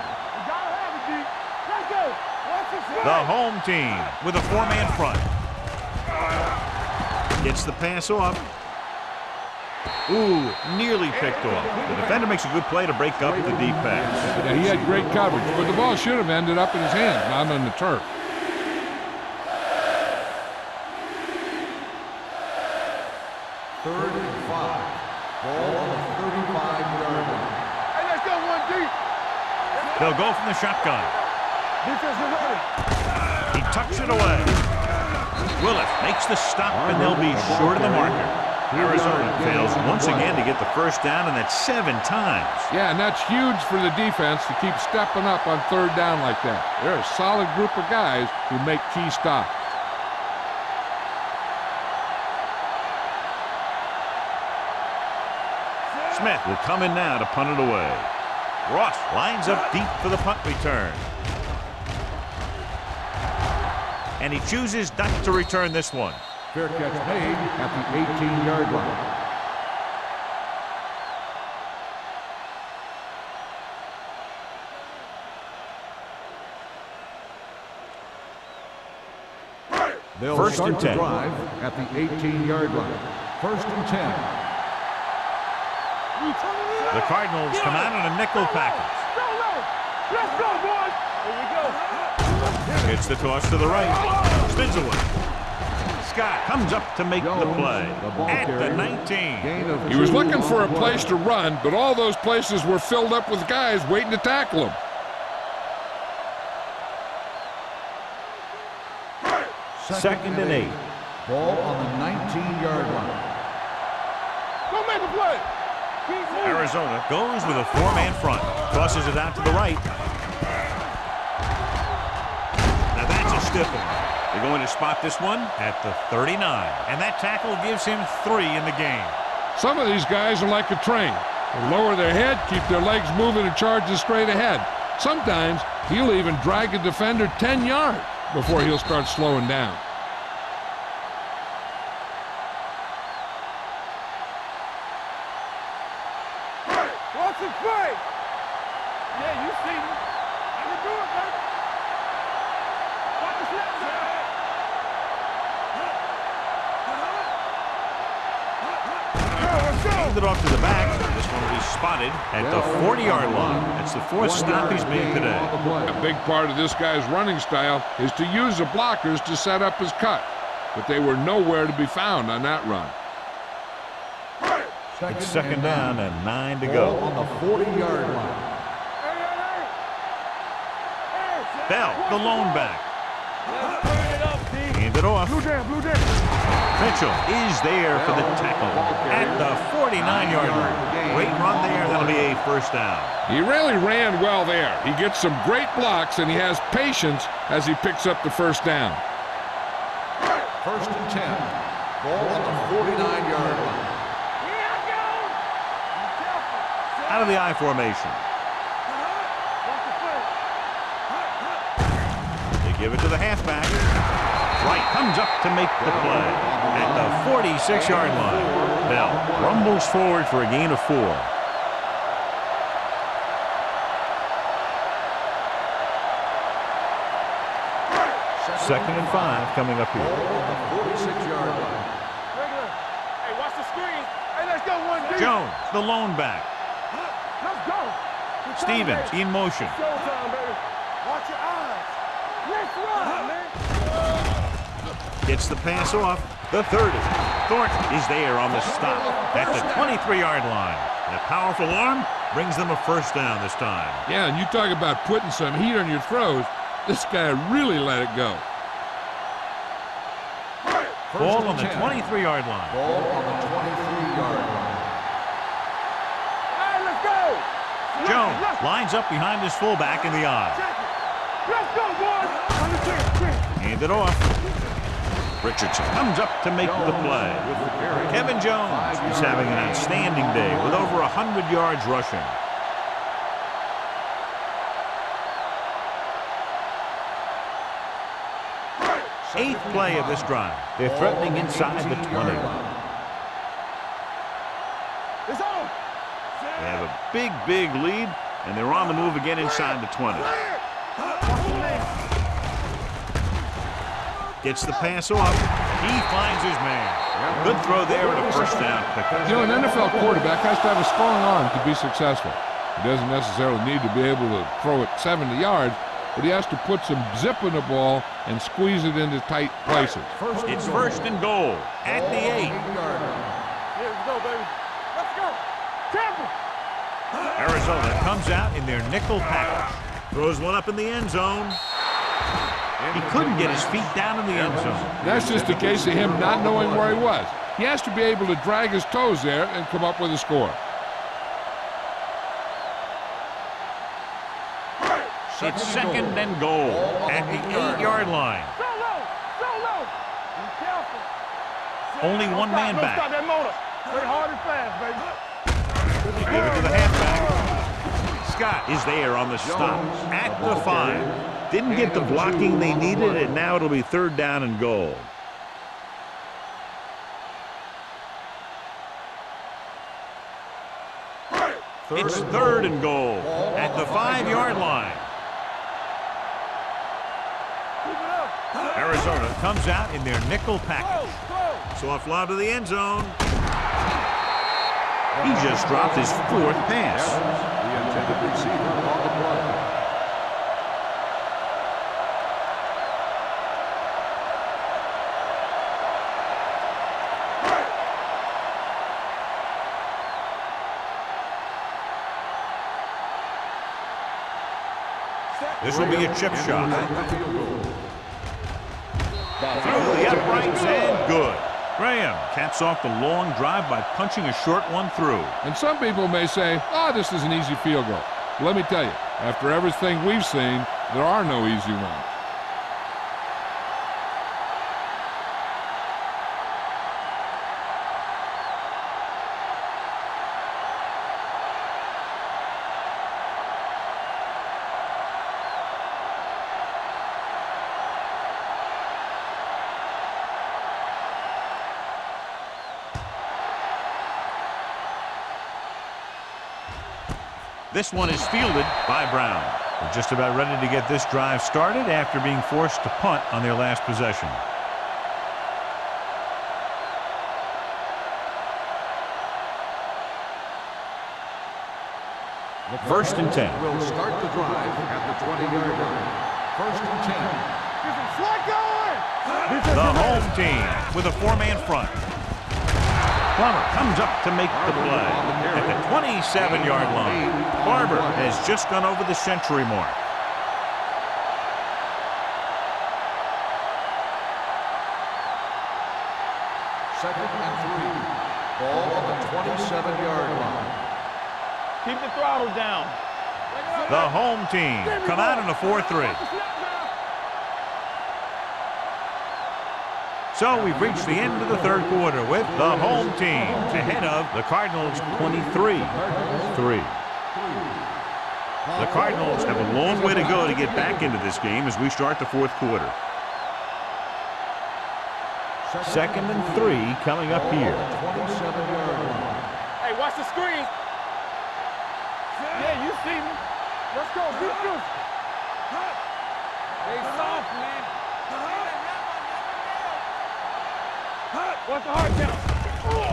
The home team with a 4-man front. Gets the pass off. Ooh, nearly picked off. The defender makes a good play to break up the deep pass. Yeah, he had great coverage, but the ball should have ended up in his hands, not on the turf. Third and 5. Ball on the 35-yard line. Hey, let's go one deep. They'll go from the shotgun. Defense is ready. He tucks it away. Willis makes the stop, and they'll be short of the marker. Arizona fails once again to get the first down, and that's 7 times. Yeah, and that's huge for the defense to keep stepping up on third down like that. They're a solid group of guys who make key stops. Smith will come in now to punt it away. Ross lines up deep for the punt return. And he chooses not to return this one. Fair catch made at the 18-yard line. They'll First start and the 10. drive at the 18-yard line. First and 10. The Cardinals come out in a nickel package. Let's go, boys. There you go. It's the toss to the right. Spins away. Scott comes up to make the play at the 19. He was looking for a place to run, but all those places were filled up with guys waiting to tackle him. Second and 8. Ball on the 19-yard line. Go make a play. Arizona goes with a 4-man front. Tosses it out to the right. Now that's a stiff one. They're going to spot this one at the 39. And that tackle gives him 3 in the game. Some of these guys are like a train. They lower their head, keep their legs moving, and charge it straight ahead. Sometimes he'll even drag a defender 10 yards before he'll start slowing down. Watch it play. Yeah, you see me. I can do it, baby. Watch the snap. Hand it off to the back. This one will be spotted at the 40-yard line. That's the 4th stop he's made today. A big part of this guy's running style is to use the blockers to set up his cut, but they were nowhere to be found on that run. It's second down and 9 to Ball go. on the 40-yard line. Bell, the lone back. Let's turn it up, D. Hand it off. Blue jam, blue jam. Mitchell is there for the tackle at the 49-yard line. Great run there. That'll be a first down. He really ran well there. He gets some great blocks, and he has patience as he picks up the first down. First and 10. Ball on the 49-yard line. Out of the I formation. They give it to the halfback. Wright comes up to make the play at the 46-yard line. Bell rumbles forward for a gain of 4. Second and 5 coming up here. Ball on the 46-yard line. Hey, watch the screen. Hey, let's go one deep. Jones, the lone back. Let's go. Stevens in motion. Showtime, baby. Watch your eyes. Let's run, man. Gets the pass off. The 30. Thornton is there on the stop at the 23-yard line. And a powerful arm brings them a first down this time. Yeah, and you talk about putting some heat on your throws. This guy really let it go. Ball on the 23-yard line. Ball on the 23-yard line. All right, let's go. Jones lines up behind his fullback in the eye. Let's go, boys. Hand it off. Richardson comes up to make the play. Kevin Jones is having an outstanding day with over 100 yards rushing. Eighth play of this drive. They're threatening inside the 20. It's on. They have a big lead, and they're on the move again inside the 20. Gets the pass off. He finds his man. Good throw there and a first down pickup. You know, an NFL quarterback has to have a strong arm to be successful. He doesn't necessarily need to be able to throw it 70 yards, but he has to put some zip in the ball and squeeze it into tight places. It's first and goal at the 8. Here we go, baby. Let's go. Tampa. Arizona comes out in their nickel package. Throws one up in the end zone. He couldn't get his feet down in the end zone. That's just a case of him not knowing where he was. He has to be able to drag his toes there and come up with a score. It's second and goal at the 8-yard line. So low. Be careful. Only one man Don't back. stop that motor. Play hard and fast, baby. Give it to the halfback. Scott is there on the stop at the 5. Didn't get the blocking they needed, and now it'll be third down and goal. It's third and goal at the 5-yard line. Arizona comes out in their nickel package. Soft lob to the end zone. He just dropped his 4th pass. The intended receiver on the play. This will be a chip shot. Through the uprights and good. Graham caps off the long drive by punching a short one through. And some people may say, oh, this is an easy field goal. But let me tell you, after everything we've seen, there are no easy ones. This one is fielded by Brown. They're just about ready to get this drive started after being forced to punt on their last possession. First and 10. Will start the drive at the 20-yard line. First and 10. Get some slug going. The home team with a 4-man front. Plummer comes up to make the play at the 27-yard line. Barber has just gone over the century mark. Second and 3. Ball on the 27-yard line. Keep the throttle down. The home team come out in a 4-3. So we've reached the end of the third quarter with the home team ahead of the Cardinals 23-3. The Cardinals have a long way to go to get back into this game as we start the fourth quarter. Second and 3 coming up here. 27-yard line. Hey, watch the screen. Yeah, you see me. Let's go. Be good. Stay soft, man. What's the hard count?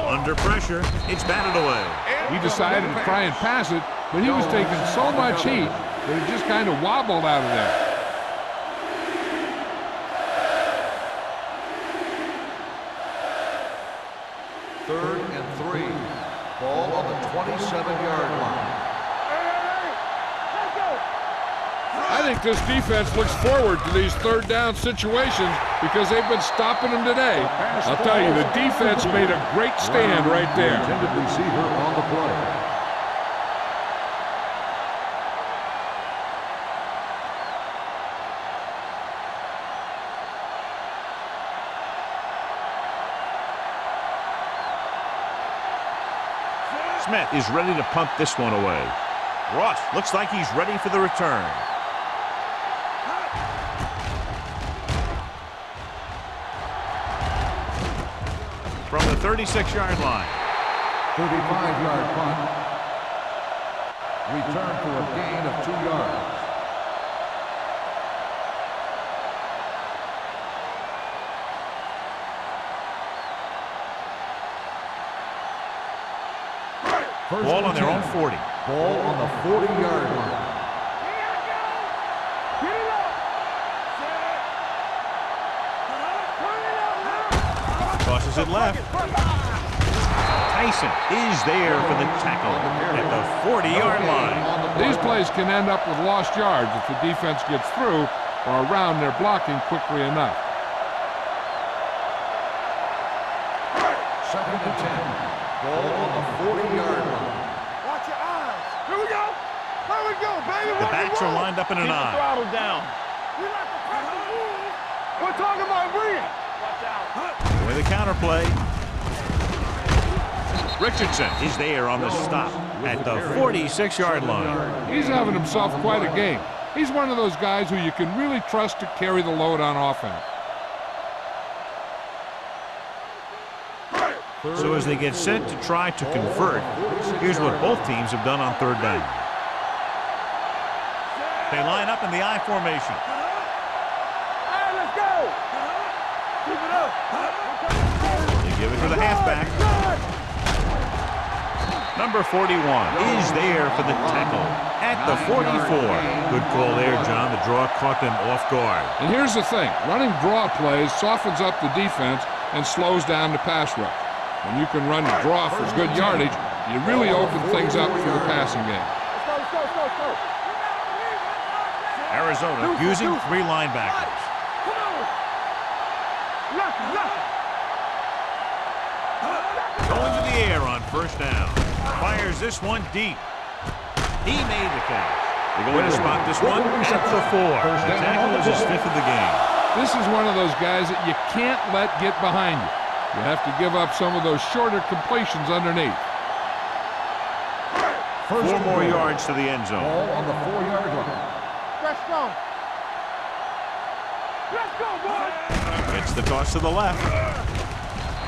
Under pressure, it's batted away. He decided to try and pass it, but he was taking so much heat that it just kind of wobbled out of there. Third and 3. Ball on the 27-yard line. Let's go. I think this defense looks forward to these third down situations because they've been stopping them today. I'll tell you, the defense made a great stand right there. Intended receiver on the play. Smith is ready to punt this one away. Ross looks like he's ready for the return. From the 36-yard line. 35-yard punt. Return for a gain of 2 yards. Ball on their own 40. Ball on the 40-yard line. Tosses it left. Tyson is there for the tackle at the 40-yard line. These plays can end up with lost yards if the defense gets through or around their blocking quickly enough. 2nd and 10. Ball on the 40-yard line. Watch your eyes. Here we go. Here we go, baby. The backs are lined up in an Keep the eye. throttle down. We like to press the move. We're talking about breathing. Watch out. With a counterplay. Richardson is there on the stop at the 46-yard line. He's having himself quite a game. He's one of those guys who you can really trust to carry the load on offense. So as they get set to try to convert, here's what both teams have done on third down. They line up in the I formation. All right, let's go. Keep it up. They give it to the halfback. Number 41 is there for the tackle at the 44. Good call there, John. The draw caught them off guard. And here's the thing. Running draw plays softens up the defense and slows down the pass rush. When you can run the draw for good yardage, you really open things up for the passing game. Let's go. Arizona using 3 linebackers. Come on. Lock. Going to the air on first down. Fires this one deep. He made the catch. They're going to spot this one at the 4. The tackle is his 5th of the game. This is one of those guys that you can't let get behind you. You have to give up some of those shorter completions underneath. 4 more yards to the end zone. Ball on the 4-yard line. Let's go. Let's go, boys. Gets the toss to the left.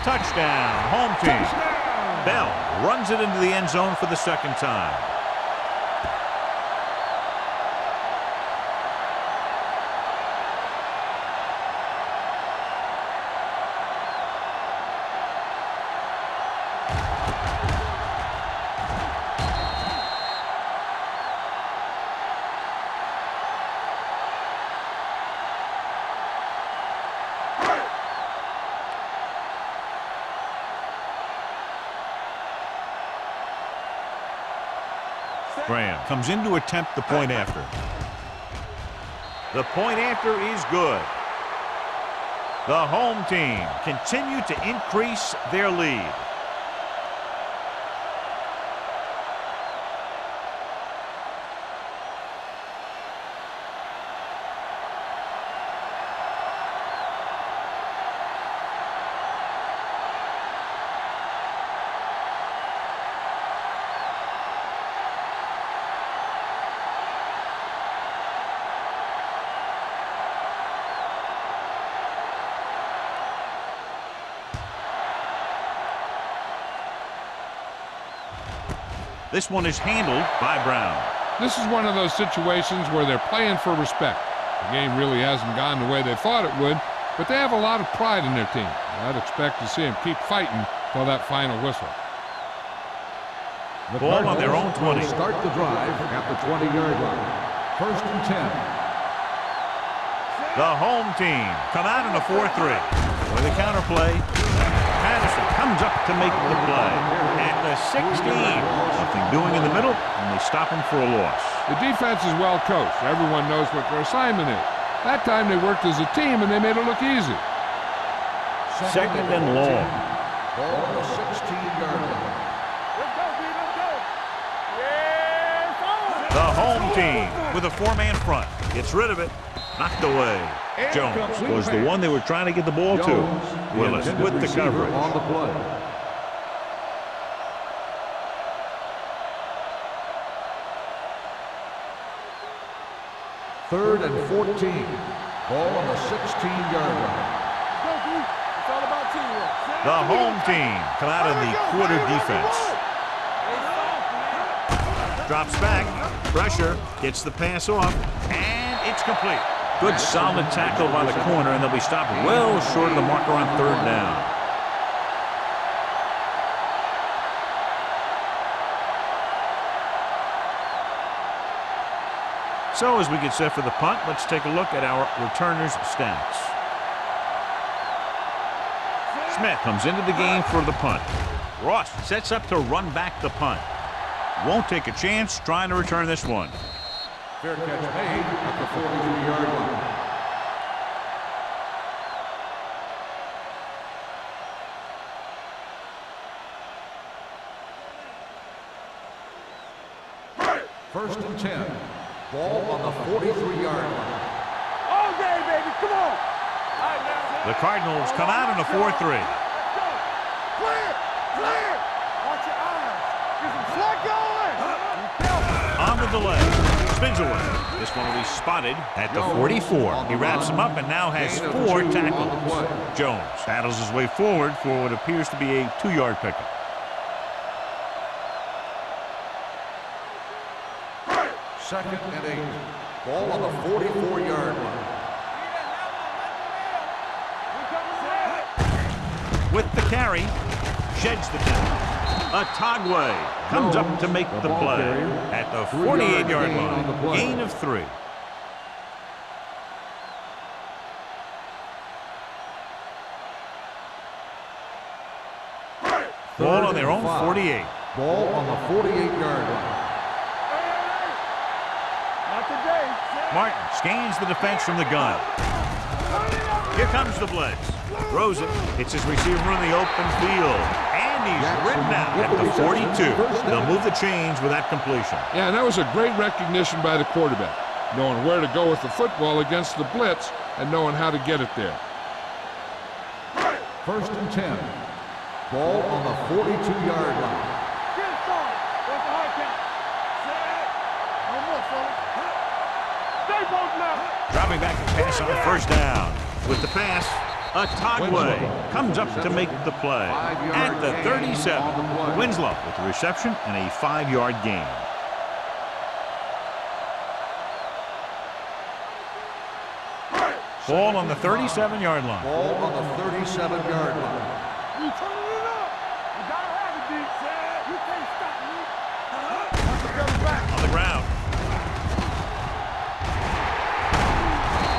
Touchdown, home team. Bell runs it into the end zone for the 2nd time. Graham comes in to attempt the point after. The point after is good. The home team continue to increase their lead. This one is handled by Brown. This is one of those situations where they're playing for respect. The game really hasn't gone the way they thought it would, but they have a lot of pride in their team. I'd expect to see them keep fighting till that final whistle. The Ball on their own 20. Will start the drive at the 20-yard line. 1st and 10. The home team come out in a 4-3. With a counter play, Patterson comes up to make the play at the the 16. Something doing in the middle, and they stop him for a loss. The defense is well coached. Everyone knows what their assignment is. That time they worked as a team, and they made it look easy. Second and long. Ball on the 16-yard line. Let's go, B, let's go. Yes, The home team with a four-man front gets rid of it. Knocked away. Jones was the one they were trying to get the ball to. Willis with the coverage. On the play. Third and 14. Ball on the 16-yard line. go, B. It's all about teamwork. The home team come out in the quarter defense. Drops back. Pressure. Gets the pass off. And it's complete. Good solid tackle by the corner, and they'll be stopped well short of the marker on third down. So as we get set for the punt, let's take a look at our returners' stats. Smith comes into the game for the punt. Ross sets up to run back the punt. Won't take a chance trying to return this one. Fair catch made at the 43-yard line. First and 10. Ball on the 43-yard line. All day, baby, come on. The Cardinals come out in a 4-3. Clear, clear. Watch your eyes. Get some slack going. On the delay. Spins away. This one will be spotted at the 44. He wraps him up and now has 4 tackles. Jones battles his way forward for what appears to be a 2-yard pickup. Second and 8. Ball on the 44-yard line. With the carry, sheds the tackle. Atagwe comes up to make the play at the 48-yard line. Gain of 3. Ball on their own 48. Ball on the 48-yard line. Not today. Martin scans the defense from the gun. Here comes the blitz. Throws it. Hits his receiver in the open field. And he's ridden out at the 42. They'll move the chains with that completion. Yeah, and that was a great recognition by the quarterback, knowing where to go with the football against the blitz and knowing how to get it there. First and 10. Ball on the 42-yard line. Get started. What's the hard count? Set. No more, fella. Stay both now. Dropping back to pass on first down. With the pass, Atagwe comes up to make the play at the 37. Winslow with the reception and a 5-yard gain. Ball on the 37-yard line. Ball on the 37-yard line. You turning it up. You gotta have it, D. You can't stop me. Watch the belly back. On the ground.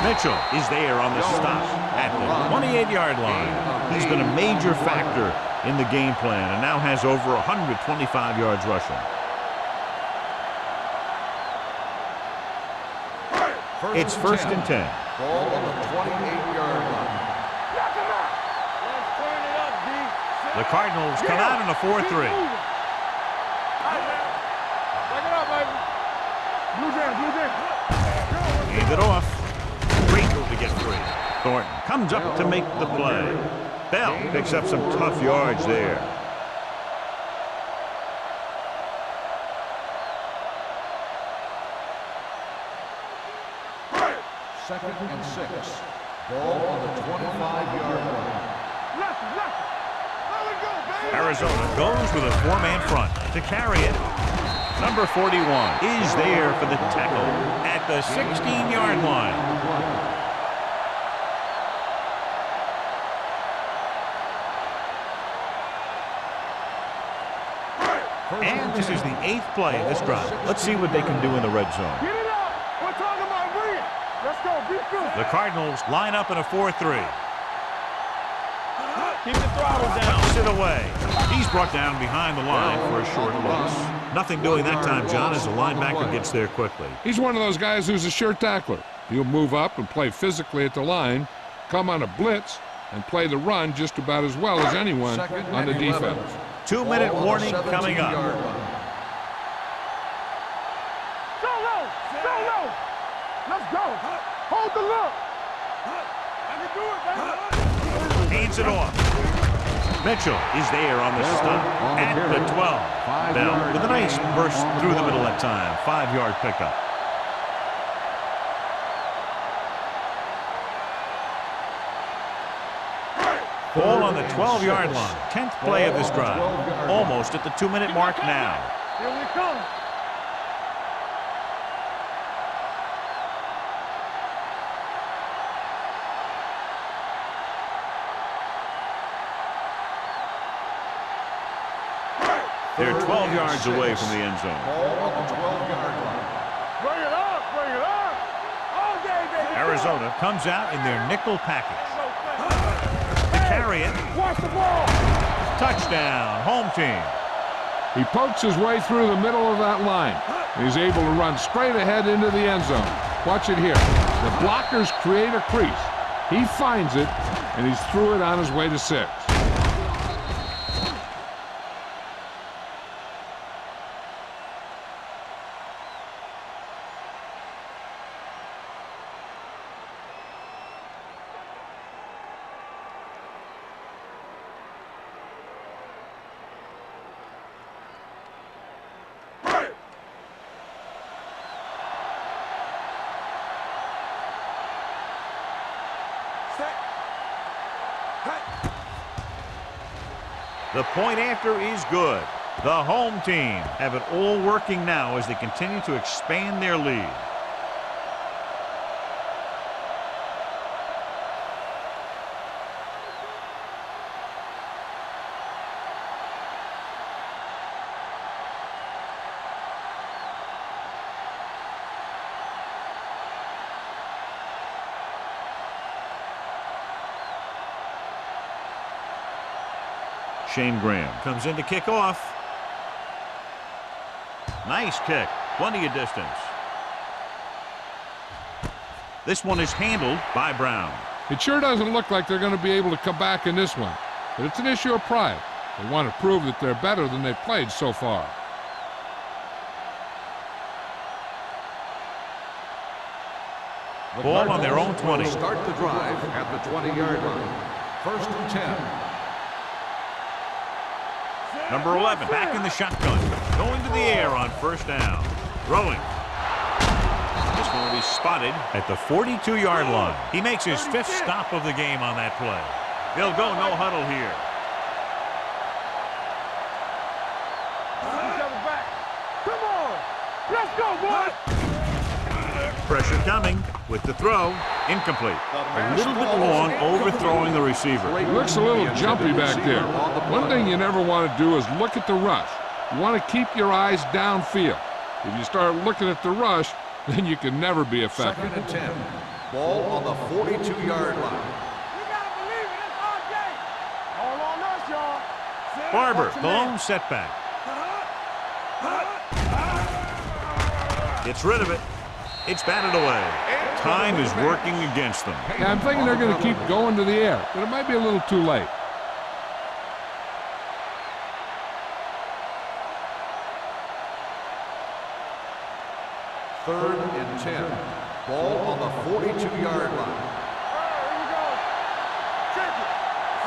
Mitchell is there on the stop at the 28-yard line. He's been a major factor in the game plan and now has over 125 yards rushing. It's first and 10. Ball on the 28-yard line. Knock him out. Let's turn it up, D. The Cardinals come out in a 4-3. All right, man. Back it up, baby. Blue jam, blue jam. Gave it off. Great move to get free. Thornton comes up to make the play. Bell picks up some tough yards there. Second and 6. Ball on the 25-yard line. Left, left. There we go, baby. Arizona goes with a 4-man front to carry it. Number 41 is there for the tackle at the 16-yard line. And this is the 8th play of this drive. Let's see what they can do in the red zone. Get it up. We're talking about brilliant. Let's go. Be good. The Cardinals line up in a 4-3. Keep the throttle down. Puts it away. He's brought down behind the line for a short loss. Nothing doing that time, John, as the linebacker gets there quickly. He's one of those guys who's a sure tackler. He'll move up and play physically at the line, come on a blitz, and play the run just about as well as anyone on the defense. 2-minute warning coming up. Solo! Solo! Let's go! Hold the look! I can do it, baby! Hands it off. Mitchell is there on the stop at the 12. Bell with a nice burst through the middle that time. 5-yard pickup. Ball on the 12-yard line. 10th play of this drive. Almost at the 2-minute mark now. Here we come. They're 12 yards away from the end zone. Ball on the 12-yard line. Bring it up, bring it up. All day, baby. Arizona comes out in their nickel package. To carry it. Watch the ball. Touchdown, home team. He pokes his way through the middle of that line. He's able to run straight ahead into the end zone. Watch it here. The blockers create a crease. He finds it, and he's through it on his way to 6. The point after is good. The home team have it all working now as they continue to expand their lead. Shane Graham comes in to kick off. Nice kick. Plenty of distance. This one is handled by Brown. It sure doesn't look like they're going to be able to come back in this one, but it's an issue of pride. They want to prove that they're better than they've played so far. Ball on their own 20. Start the drive at the 20-yard line. 1st and 10. Number 11 back in the shotgun. Going to the air on 1st down. Throwing. This one will be spotted at the 42-yard line. He makes his 5th stop of the game on that play. They'll go no huddle here. Come on. Let's go, boy. Pressure coming with the throw. Incomplete. A little bit long, overthrowing the receiver. He looks a little jumpy back there. One thing you never want to do is look at the rush. You want to keep your eyes downfield. If you start looking at the rush, then you can never be effective. 2nd and 10. Ball on the 42-yard line. You gotta believe it. It's our game. All on us, y'all. Barber, the lone setback. Gets rid of it. It's batted away. Time is working against them. Yeah, I'm thinking they're going to keep going to the air, but it might be a little too late. Third and 10. Ball on the 42-yard line.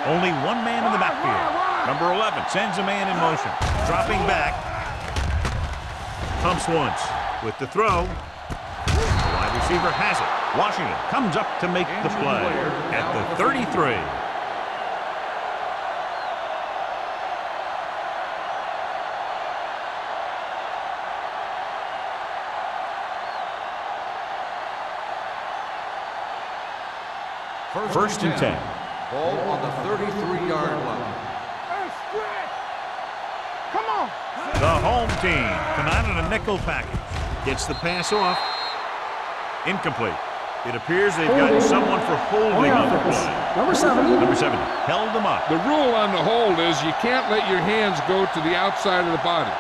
Only one man in the backfield. Number 11 sends a man in motion. Dropping back. Pumps once with the throw. The wide receiver has it. Washington comes up to make the play at the 33. First and 10. Ball on the 33-yard line. Come on. The home team come out in a nickel package. Gets the pass off. Incomplete. It appears they've gotten someone for holding on the play. Number 70. Number 70 held them up. The rule on the hold is you can't let your hands go to the outside of the body.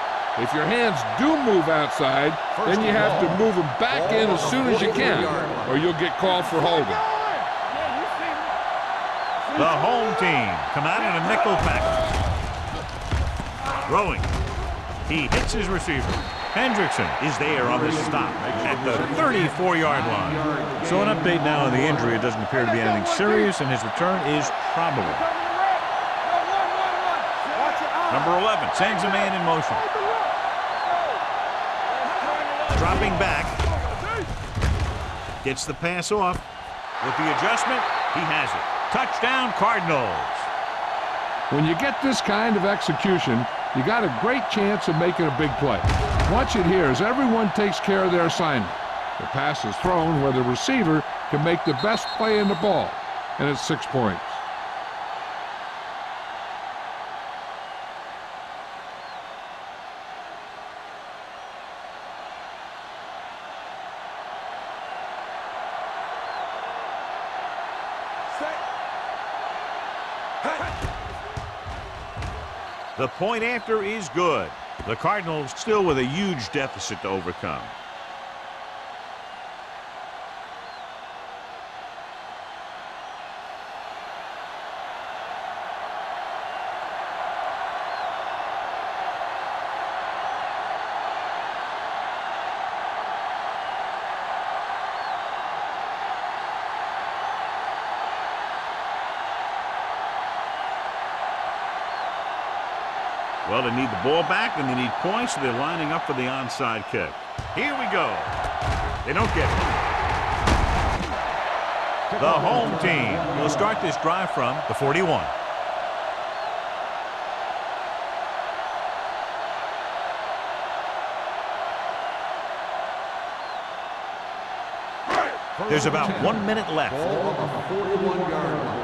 If your hands do move outside, then you have to move them back in as soon as you can, or you'll get called for holding. The home team come out in a nickel package. Throwing. He hits his receiver. Hendrickson is there on the stop at the 34-yard line. So an update now on the injury. It doesn't appear to be anything serious, and his return is probable. Number 11 sends a man in motion. Dropping back. Gets the pass off. With the adjustment, he has it. Touchdown, Cardinals. When you get this kind of execution, you got a great chance of making a big play. Watch it here as everyone takes care of their assignment. The pass is thrown where the receiver can make the best play in the ball, and it's 6 points. The point after is good. The Cardinals still with a huge deficit to overcome. Well, they need the ball back, and they need points, so they're lining up for the onside kick. Here we go. They don't get it. The home team will start this drive from the 41. There's about 1 minute left. Ball on the 41-yard line.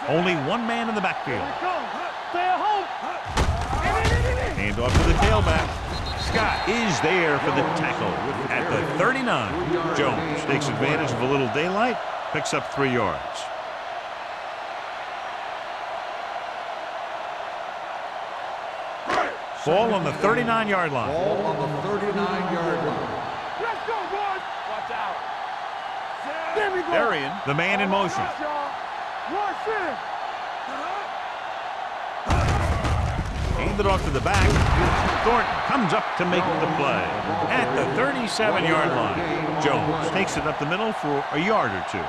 Only one man in the backfield. Hand off to the tailback. Scott is there for the tackle at the 39. Jones takes advantage of a little daylight, picks up 3 yards. Ball on the 39-yard line. Ball on the 39-yard line. Let's go, boys. Watch out. Arian, the man in motion. Handed off to the back. Thornton comes up to make the play at the 37-yard line. Jones takes it up the middle for a yard or two.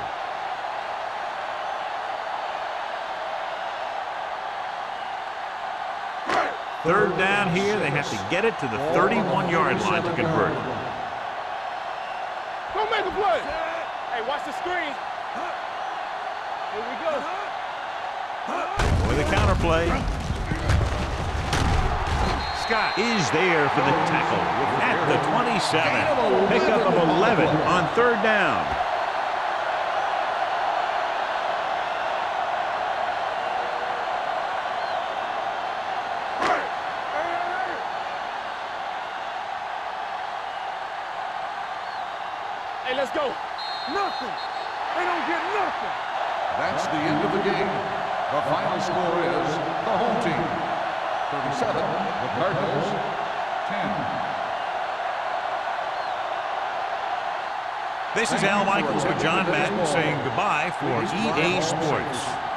Third down here. They have to get it to the 31-yard line to convert. Go make a play. Hey, watch the screen. Here we go. With a counter play. Scott is there for the tackle at the 27. Pickup of 11 on third down. Hey, let's go. Nothing. They don't get nothing. That's the end of the game. The final score is the home team 37, the Cardinals 10. This is Al Michaels with John Madden saying goodbye for EA Sports.